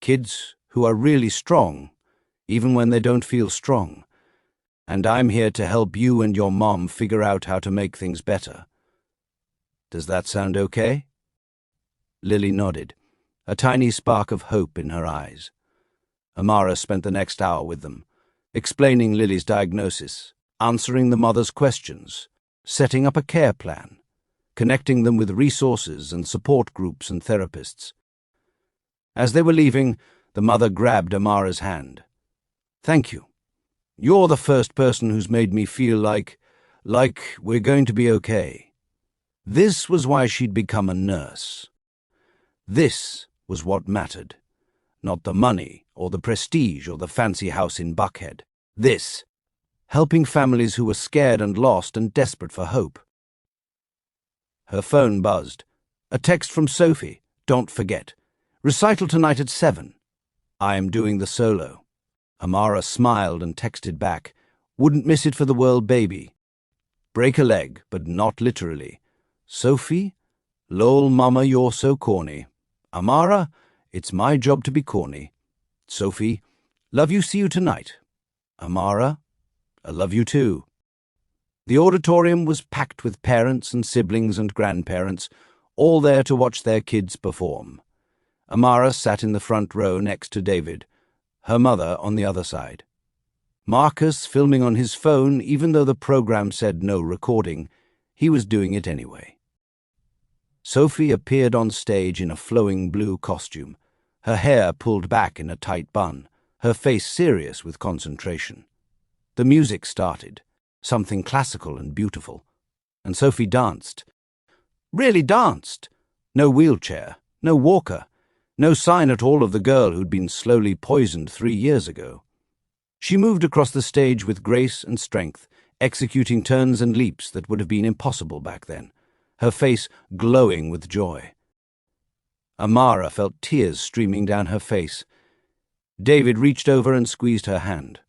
kids who are really strong, even when they don't feel strong. And I'm here to help you and your mom figure out how to make things better. Does that sound okay?" Lily nodded, a tiny spark of hope in her eyes. Amara spent the next hour with them, explaining Lily's diagnosis, answering the mother's questions, setting up a care plan, connecting them with resources and support groups and therapists. As they were leaving, the mother grabbed Amara's hand. "Thank you. You're the first person who's made me feel like we're going to be okay." This was why she'd become a nurse. This was what mattered. Not the money or the prestige or the fancy house in Buckhead. This, helping families who were scared and lost and desperate for hope. Her phone buzzed. A text from Sophie. "Don't forget. Recital tonight at 7. I am doing the solo." Amara smiled and texted back. "Wouldn't miss it for the world, baby. Break a leg, but not literally. Sophie, lol mama, you're so corny. Amara, it's my job to be corny. Sophie, love you, see you tonight. Amara, I love you too." The auditorium was packed with parents and siblings and grandparents, all there to watch their kids perform. Amara sat in the front row next to David, her mother on the other side. Marcus filming on his phone, even though the program said no recording, he was doing it anyway. Sophie appeared on stage in a flowing blue costume, her hair pulled back in a tight bun, her face serious with concentration. The music started, something classical and beautiful, and Sophie danced. Really danced! No wheelchair, no walker, no sign at all of the girl who'd been slowly poisoned 3 years ago. She moved across the stage with grace and strength, executing turns and leaps that would have been impossible back then, her face glowing with joy. Amara felt tears streaming down her face. David reached over and squeezed her hand.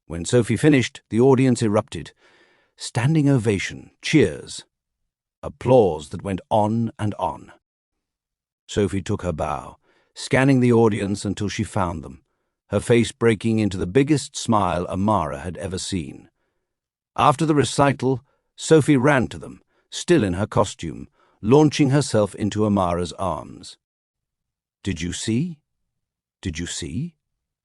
When Sophie finished, the audience erupted. Standing ovation, cheers, applause that went on and on. Sophie took her bow, scanning the audience until she found them, her face breaking into the biggest smile Amara had ever seen. After the recital, Sophie ran to them, still in her costume, launching herself into Amara's arms. "Did you see? Did you see?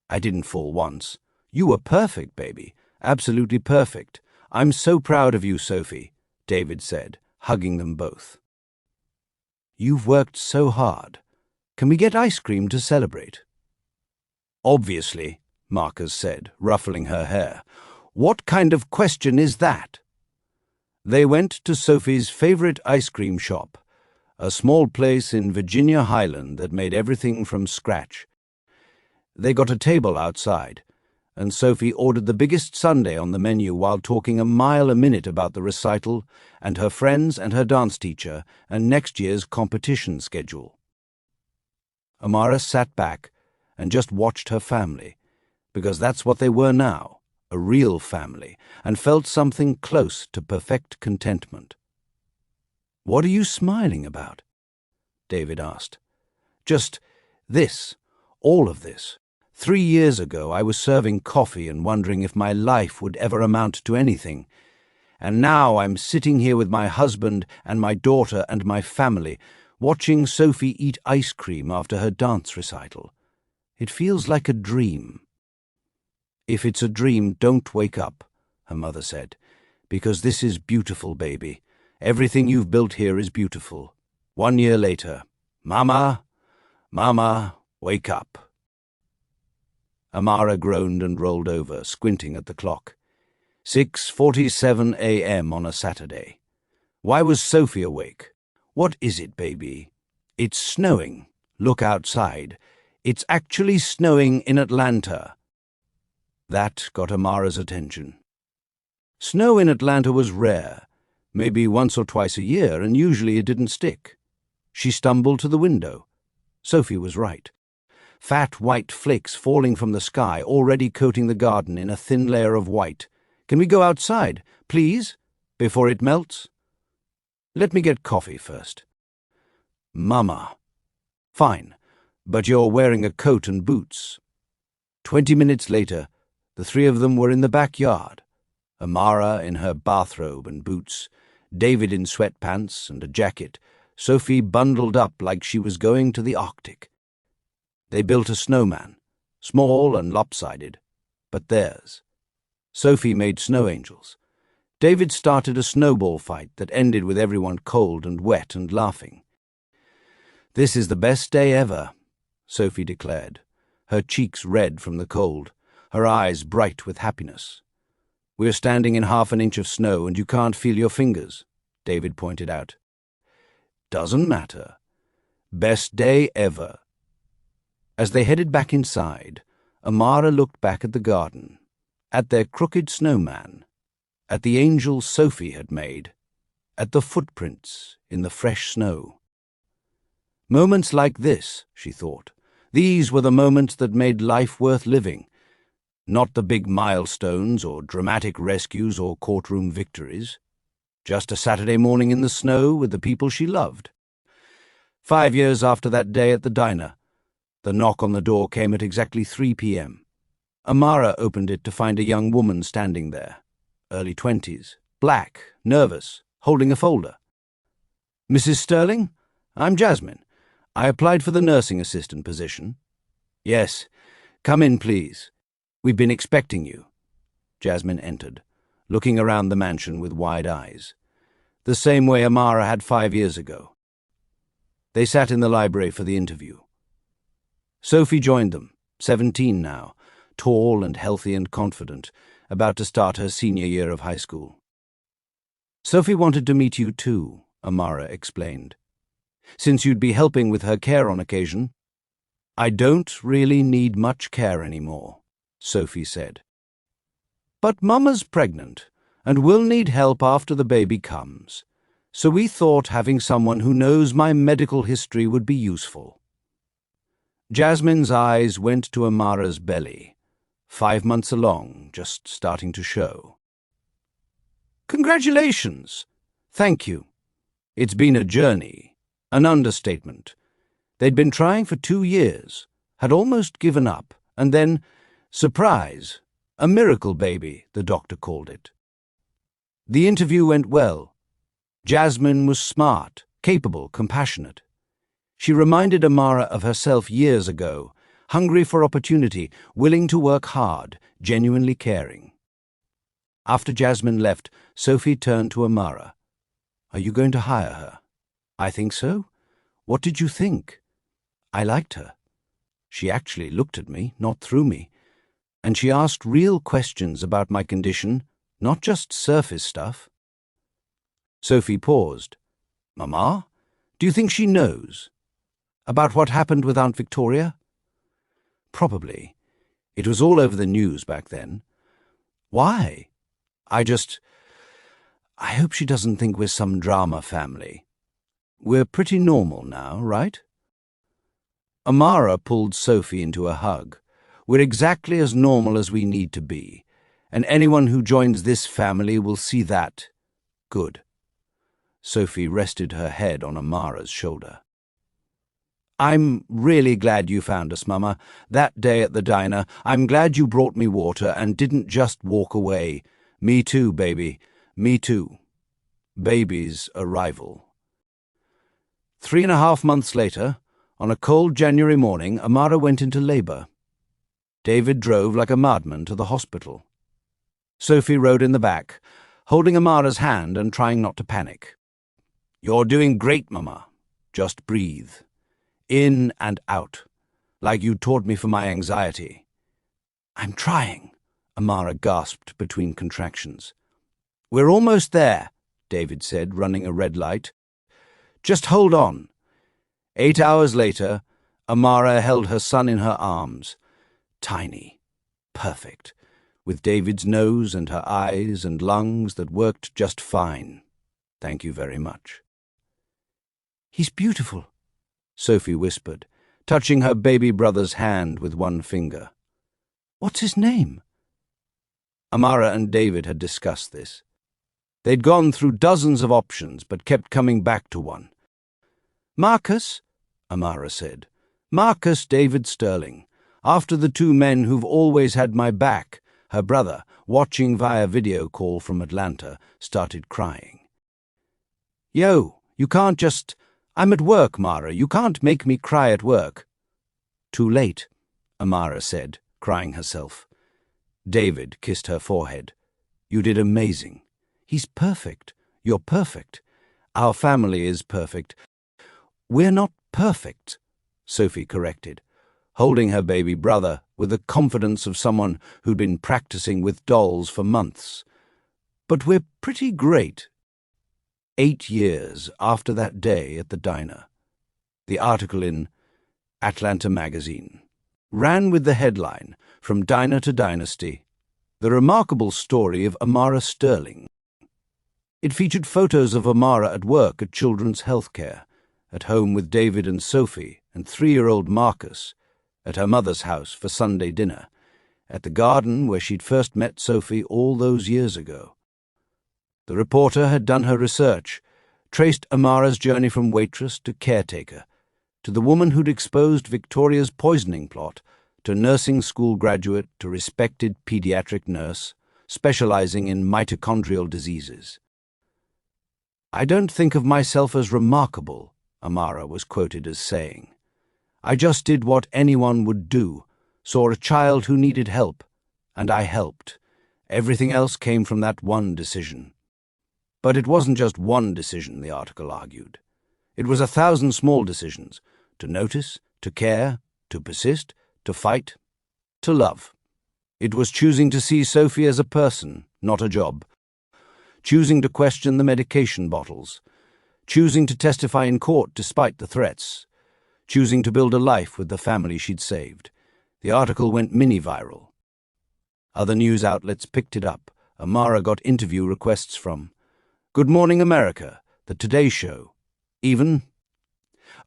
I didn't fall once. You were perfect, baby. Absolutely perfect. I'm so proud of you, Sophie," David said, hugging them both. "You've worked so hard. Can we get ice cream to celebrate?" "Obviously," Marcus said, ruffling her hair. "What kind of question is that?" They went to Sophie's favorite ice cream shop, a small place in Virginia Highland that made everything from scratch. They got a table outside, and Sophie ordered the biggest sundae on the menu while talking a mile a minute about the recital and her friends and her dance teacher and next year's competition schedule. Amara sat back and just watched her family, because that's what they were now, a real family, and felt something close to perfect contentment. "What are you smiling about?" David asked. "Just this, all of this. 3 years ago I was serving coffee and wondering if my life would ever amount to anything. And now I'm sitting here with my husband and my daughter and my family, watching Sophie eat ice cream after her dance recital. It feels like a dream." "If it's a dream, don't wake up," her mother said, "because this is beautiful, baby. Everything you've built here is beautiful. 1 year later, Mama, Mama, wake up." Amara groaned and rolled over, squinting at the clock. 6:47 a.m. on a Saturday. Why was Sophie awake? "What is it, baby?" "It's snowing. Look outside. It's actually snowing in Atlanta." That got Amara's attention. Snow in Atlanta was rare, maybe once or twice a year, and usually it didn't stick. She stumbled to the window. Sophie was right. Fat white flakes falling from the sky, already coating the garden in a thin layer of white. "Can we go outside, please, before it melts?" "Let me get coffee first." "Mama." "Fine, but you're wearing a coat and boots." 20 minutes later, the three of them were in the backyard. Amara in her bathrobe and boots, David in sweatpants and a jacket, Sophie bundled up like she was going to the Arctic. They built a snowman, small and lopsided, but theirs. Sophie made snow angels. David started a snowball fight that ended with everyone cold and wet and laughing. "This is the best day ever," Sophie declared, her cheeks red from the cold, her eyes bright with happiness. "We're standing in 1/2 inch of snow and you can't feel your fingers," David pointed out. "Doesn't matter. Best day ever." As they headed back inside, Amara looked back at the garden, at their crooked snowman, at the angel Sophie had made, at the footprints in the fresh snow. Moments like this, she thought, these were the moments that made life worth living, not the big milestones or dramatic rescues or courtroom victories. Just a Saturday morning in the snow with the people she loved. 5 years after that day at the diner, the knock on the door came at exactly 3 p.m. Amara opened it to find a young woman standing there, early 20s, black, nervous, holding a folder. "Mrs. Sterling? I'm Jasmine. I applied for the nursing assistant position." "Yes. Come in, please. We've been expecting you. Jasmine entered, looking around the mansion with wide eyes, the same way Amara had 5 years ago. They sat in the library for the interview. Sophie joined them, 17 now, tall and healthy and confident, about to start her senior year of high school. Sophie wanted to meet you too, Amara explained. Since you'd be helping with her care on occasion. I don't really need much care anymore, Sophie said. But Mama's pregnant and will need help after the baby comes, so we thought having someone who knows my medical history would be useful. Jasmine's eyes went to Amara's belly, 5 months along, just starting to show. Congratulations! Thank you. It's been a journey, an understatement. They'd been trying for 2 years, had almost given up, and then, surprise, a miracle baby, the doctor called it. The interview went well. Jasmine was smart, capable, compassionate. She reminded Amara of herself years ago, hungry for opportunity, willing to work hard, genuinely caring. After Jasmine left, Sophie turned to Amara. Are you going to hire her? I think so. What did you think? I liked her. She actually looked at me, not through me, and she asked real questions about my condition, not just surface stuff. Sophie paused. Mama, do you think she knows? About what happened with Aunt Victoria? Probably. It was all over the news back then. Why? I hope she doesn't think we're some drama family. We're pretty normal now, right? Amara pulled Sophie into a hug. We're exactly as normal as we need to be, and anyone who joins this family will see that. Good. Sophie rested her head on Amara's shoulder. I'm really glad you found us, Mama. That day at the diner, I'm glad you brought me water and didn't just walk away. Me too, baby. Me too. Baby's arrival. 3.5 months later, on a cold January morning, Amara went into labor. David drove like a madman to the hospital. Sophie rode in the back, holding Amara's hand and trying not to panic. You're doing great, Mama. Just breathe. In and out, like you taught me for my anxiety. I'm trying, Amara gasped between contractions. We're almost there, David said, running a red light. Just hold on. 8 hours later, Amara held her son in her arms. Tiny, perfect, with David's nose and her eyes and lungs that worked just fine. Thank you very much. He's beautiful, Sophie whispered, touching her baby brother's hand with one finger. What's his name? Amara and David had discussed this. They'd gone through dozens of options, but kept coming back to one. Marcus, Amara said. Marcus David Sterling, after the 2 men who've always had my back. Her brother, watching via video call from Atlanta, started crying. Yo, you can't just... I'm at work, Mara. You can't make me cry at work. Too late, Amara said, crying herself. David kissed her forehead. You did amazing. He's perfect. You're perfect. Our family is perfect. We're not perfect, Sophie corrected, holding her baby brother with the confidence of someone who'd been practicing with dolls for months. But we're pretty great. 8 years after that day at the diner, the article in Atlanta magazine ran with the headline, From Diner to Dynasty, the remarkable story of Amara Sterling. It featured photos of Amara at work at Children's Healthcare, at home with David and Sophie and 3-year-old Marcus, at her mother's house for Sunday dinner, at the garden where she'd first met Sophie all those years ago. The reporter had done her research, traced Amara's journey from waitress to caretaker, to the woman who'd exposed Victoria's poisoning plot, to nursing school graduate to respected pediatric nurse, specializing in mitochondrial diseases. I don't think of myself as remarkable, Amara was quoted as saying. I just did what anyone would do, saw a child who needed help, and I helped. Everything else came from that one decision. But it wasn't just one decision, the article argued. It was 1,000 small decisions: to notice, to care, to persist, to fight, to love. It was choosing to see Sophie as a person, not a job. Choosing to question the medication bottles. Choosing to testify in court despite the threats. Choosing to build a life with the family she'd saved. The article went mini-viral. Other news outlets picked it up. Amara got interview requests from Good Morning America, The Today Show, even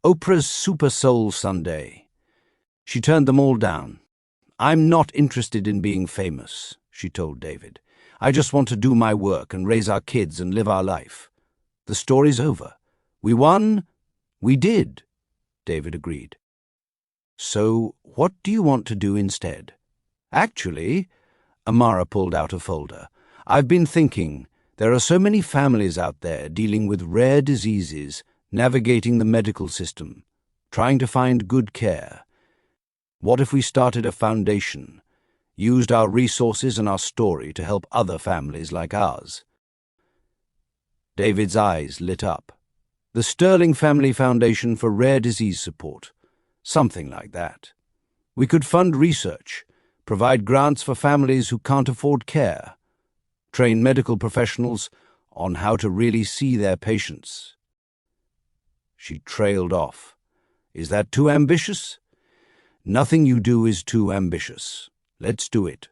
Oprah's Super Soul Sunday. She turned them all down. "I'm not interested in being famous," she told David. "I just want to do my work and raise our kids and live our life. The story's over. We won. We did," David agreed. "So what do you want to do instead?" "Actually," Amara pulled out a folder, "I've been thinking, there are so many families out there dealing with rare diseases, navigating the medical system, trying to find good care. What if we started a foundation, used our resources and our story to help other families like ours?" David's eyes lit up. The Sterling Family Foundation for Rare Disease Support. Something like that. We could fund research, provide grants for families who can't afford care, train medical professionals on how to really see their patients. She trailed off. "Is that too ambitious?" "Nothing you do is too ambitious. Let's do it."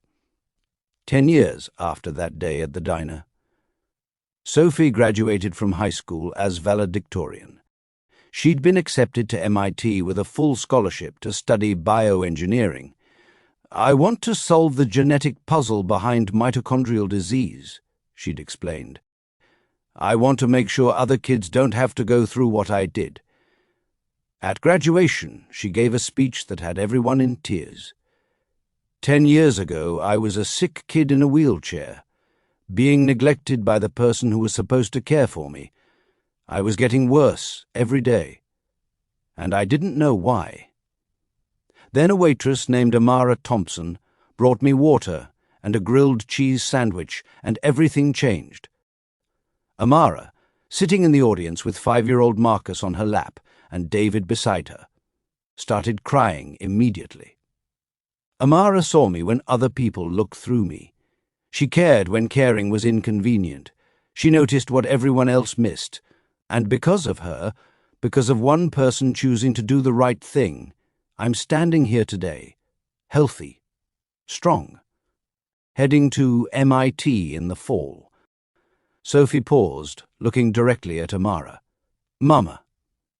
10 years after that day at the diner. Sophie graduated from high school as valedictorian. She'd been accepted to MIT with a full scholarship to study bioengineering. "I want to solve the genetic puzzle behind mitochondrial disease," she'd explained. "I want to make sure other kids don't have to go through what I did." At graduation, she gave a speech that had everyone in tears. 10 years ago, I was a sick kid in a wheelchair, being neglected by the person who was supposed to care for me. I was getting worse every day, and I didn't know why. Then a waitress named Amara Thompson brought me water and a grilled cheese sandwich, and everything changed. Amara, sitting in the audience with 5-year-old Marcus on her lap and David beside her, started crying immediately. Amara saw me when other people looked through me. She cared when caring was inconvenient. She noticed what everyone else missed, and because of her, because of one person choosing to do the right thing, I'm standing here today, healthy, strong, heading to MIT in the fall. Sophie paused, looking directly at Amara. "Mama,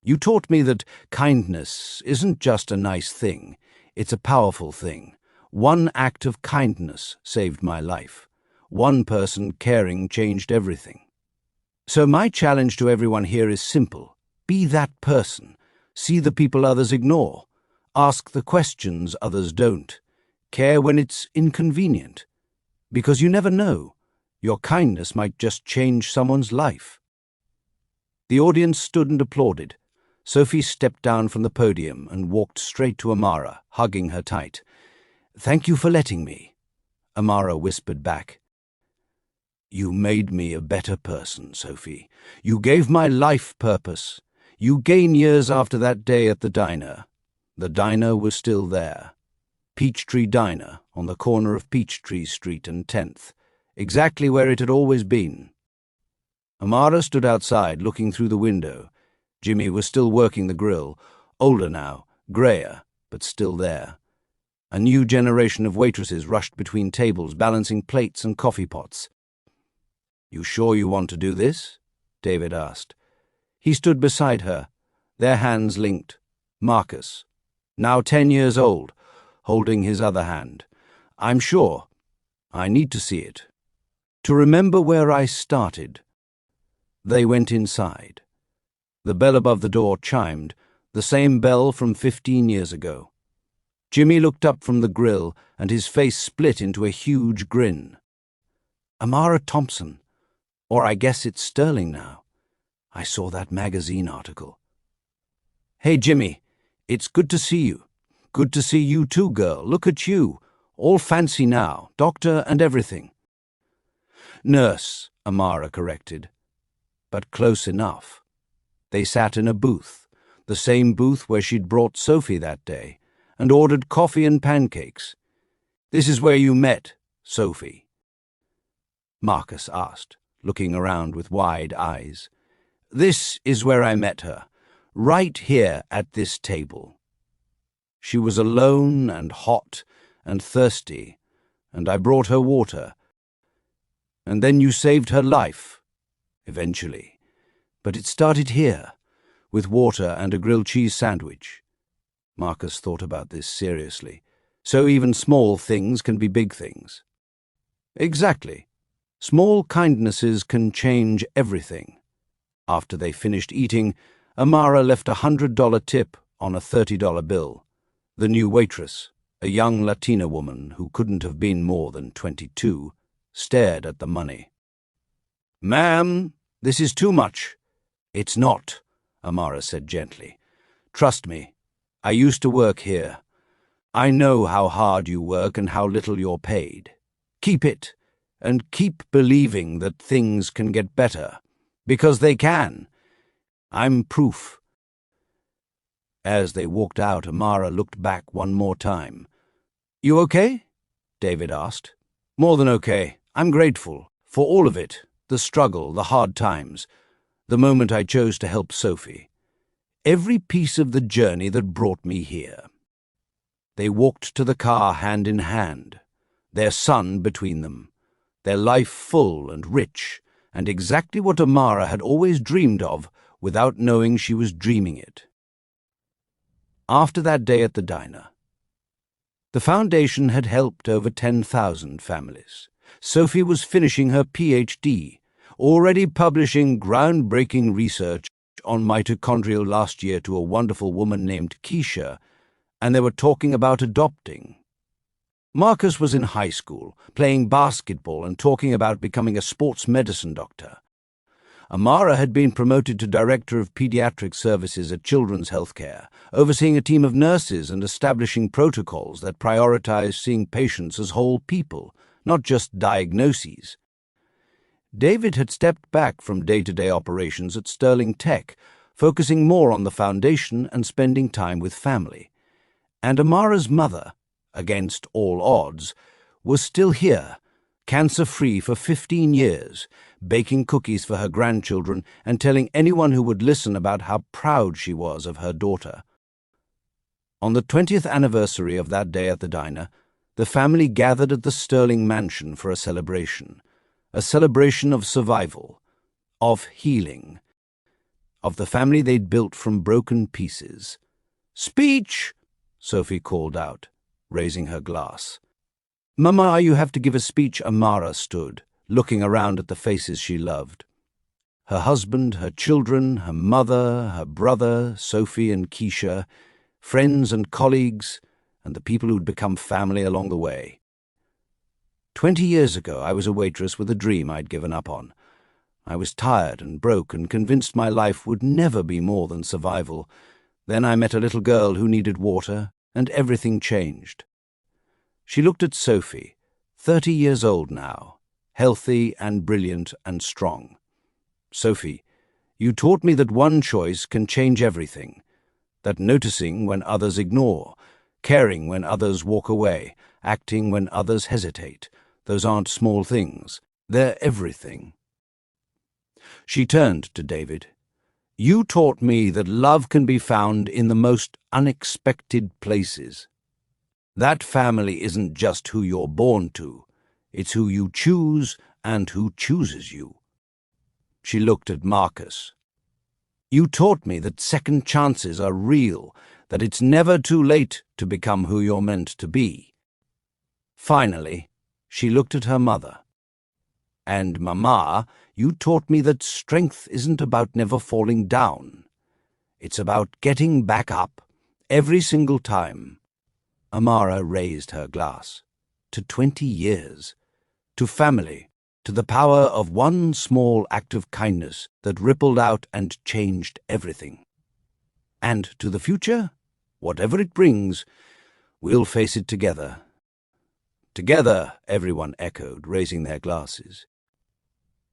you taught me that kindness isn't just a nice thing, it's a powerful thing. One act of kindness saved my life. One person caring changed everything. So my challenge to everyone here is simple. Be that person. See the people others ignore. Ask the questions others don't. Care when it's inconvenient. Because you never know. Your kindness might just change someone's life." The audience stood and applauded. Sophie stepped down from the podium and walked straight to Amara, hugging her tight. "Thank you for letting me," Amara whispered back. "You made me a better person, Sophie. You gave my life purpose. You gain years after that day at the diner. The diner was still there. Peachtree Diner, on the corner of Peachtree Street and 10th, exactly where it had always been." Amara stood outside, looking through the window. Jimmy was still working the grill, older now, greyer, but still there. A new generation of waitresses rushed between tables, balancing plates and coffee pots. "You sure you want to do this?" David asked. He stood beside her, their hands linked. Marcus, now 10 years old, holding his other hand. "I'm sure. I need to see it. To remember where I started." They went inside. The bell above the door chimed, the same bell from 15 years ago. Jimmy looked up from the grill, and his face split into a huge grin. "Amara Thompson. Or I guess it's Sterling now. I saw that magazine article." "Hey, Jimmy. It's good to see you. Good to see you too, girl. Look at you. All fancy now, doctor and everything. Nurse, Amara corrected. But close enough. They sat in a booth, the same booth where she'd brought Sophie that day, and ordered coffee and pancakes. This is where you met, Sophie? Marcus asked, looking around with wide eyes. This is where I met her, right here at this table. She was alone and hot and thirsty, and I brought her water. And then you saved her life, eventually. But it started here, with water and a grilled cheese sandwich. Marcus thought about this seriously. So even small things can be big things. Exactly. Small kindnesses can change everything. After they finished eating, Amara left $100 tip on a $30 bill. The new waitress, a young Latina woman who couldn't have been more than 22, stared at the money. Ma'am, this is too much. It's not, Amara said gently. Trust me, I used to work here. I know how hard you work and how little you're paid. Keep it, and keep believing that things can get better, because they can. I'm proof. As they walked out, Amara looked back one more time. You okay? David asked. More than okay. I'm grateful for all of it, the struggle, the hard times, the moment I chose to help Sophie. Every piece of the journey that brought me here. They walked to the car hand in hand, their son between them, their life full and rich, and exactly what Amara had always dreamed of without knowing she was dreaming it. After that day at the diner, the foundation had helped over 10,000 families. Sophie was finishing her PhD, already publishing groundbreaking research on mitochondria last year to a wonderful woman named Keisha, and they were talking about adopting. Marcus was in high school, playing basketball and talking about becoming a sports medicine doctor. Amara had been promoted to Director of Pediatric Services at Children's Healthcare, overseeing a team of nurses and establishing protocols that prioritize seeing patients as whole people, not just diagnoses. David had stepped back from day-to-day operations at Sterling Tech, focusing more on the foundation and spending time with family. And Amara's mother, against all odds, was still here, cancer-free for 15 years, baking cookies for her grandchildren and telling anyone who would listen about how proud she was of her daughter. On the 20th anniversary of that day at the diner, the family gathered at the Sterling mansion for a celebration of survival, of healing, of the family they'd built from broken pieces. Speech! Sophie called out, raising her glass. Mama, you have to give a speech. Amara stood, looking around at the faces she loved. Her husband, her children, her mother, her brother, Sophie and Keisha, friends and colleagues, and the people who'd become family along the way. 20 years ago, I was a waitress with a dream I'd given up on. I was tired and broke and convinced my life would never be more than survival. Then I met a little girl who needed water, and everything changed. She looked at Sophie, 30 years old now, healthy and brilliant and strong. Sophie, you taught me that one choice can change everything, that noticing when others ignore, caring when others walk away, acting when others hesitate, those aren't small things, they're everything. She turned to David. You taught me that love can be found in the most unexpected places. That family isn't just who you're born to, it's who you choose and who chooses you. She looked at Marcus. You taught me that second chances are real, that it's never too late to become who you're meant to be. Finally, she looked at her mother. And Mama, you taught me that strength isn't about never falling down. It's about getting back up every single time. Amara raised her glass. To 20 years. To family. To the power of one small act of kindness that rippled out and changed everything. And to the future, whatever it brings, We'll face it together." "Together," everyone echoed, raising their glasses.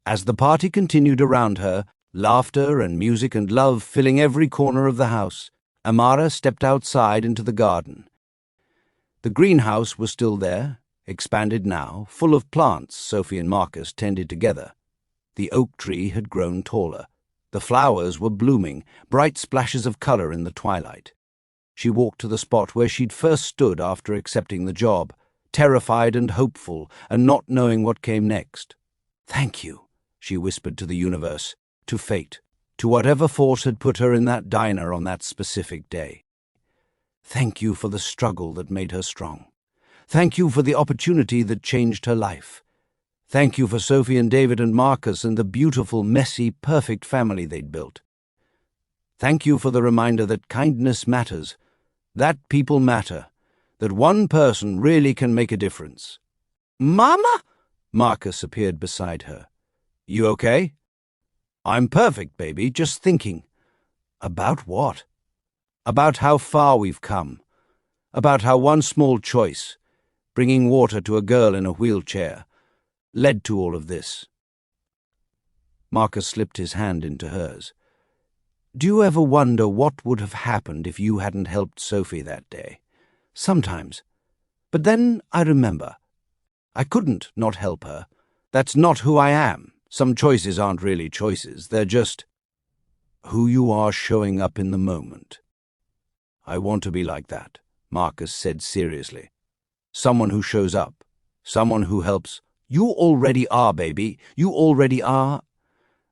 As the party continued around her, laughter and music and love filling every corner of the house, Amara stepped outside into the garden. The greenhouse was still there, expanded now, full of plants Sophie and Marcus tended together. The oak tree had grown taller. The flowers were blooming, bright splashes of colour in the twilight. She walked to the spot where she'd first stood after accepting the job, terrified and hopeful, and not knowing what came next. "Thank you," she whispered to the universe, to fate, to whatever force had put her in that diner on that specific day. "Thank you for the struggle that made her strong. Thank you for the opportunity that changed her life. Thank you for Sophie and David and Marcus and the beautiful, messy, perfect family they'd built. Thank you for the reminder that kindness matters, that people matter, that one person really can make a difference." "Mama?" Marcus appeared beside her. "You okay?" "I'm perfect, baby, just thinking." "About what?" "About how far we've come. About how one small choice, bringing water to a girl in a wheelchair, led to all of this." Marcus slipped his hand into hers. "Do you ever wonder what would have happened if you hadn't helped Sophie that day? Sometimes. But then I remember. I couldn't not help her. That's not who I am. Some choices aren't really choices. They're just who you are showing up in the moment." "I want to be like that," Marcus said seriously. "Someone who shows up. Someone who helps." "You already are, baby. You already are."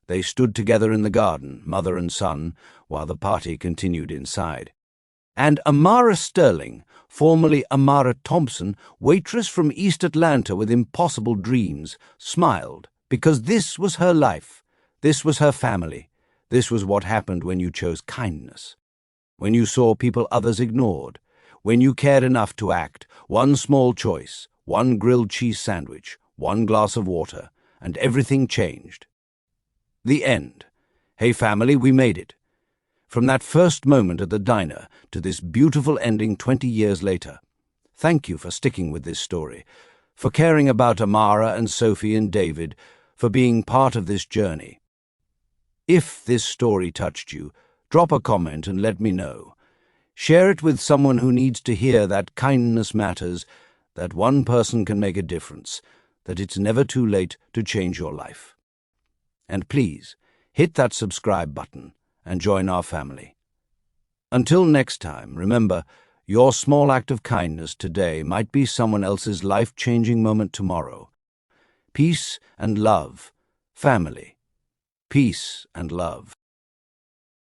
They stood together in the garden, mother and son, while the party continued inside. And Amara Sterling, formerly Amara Thompson, waitress from East Atlanta with impossible dreams, smiled, because this was her life, this was her family, this was what happened when you chose kindness, when you saw people others ignored, when you cared enough to act, one small choice, one grilled cheese sandwich, one glass of water, and everything changed. The end. Hey family, we made it. From that first moment at the diner to this beautiful ending 20 years later. Thank you for sticking with this story, for caring about Amara and Sophie and David, for being part of this journey. If this story touched you, drop a comment and let me know. Share it with someone who needs to hear that kindness matters, that one person can make a difference, that it's never too late to change your life. And please, hit that subscribe button and join our family. Until next time, remember, your small act of kindness today might be someone else's life-changing moment tomorrow. Peace and love. Family. Peace and love.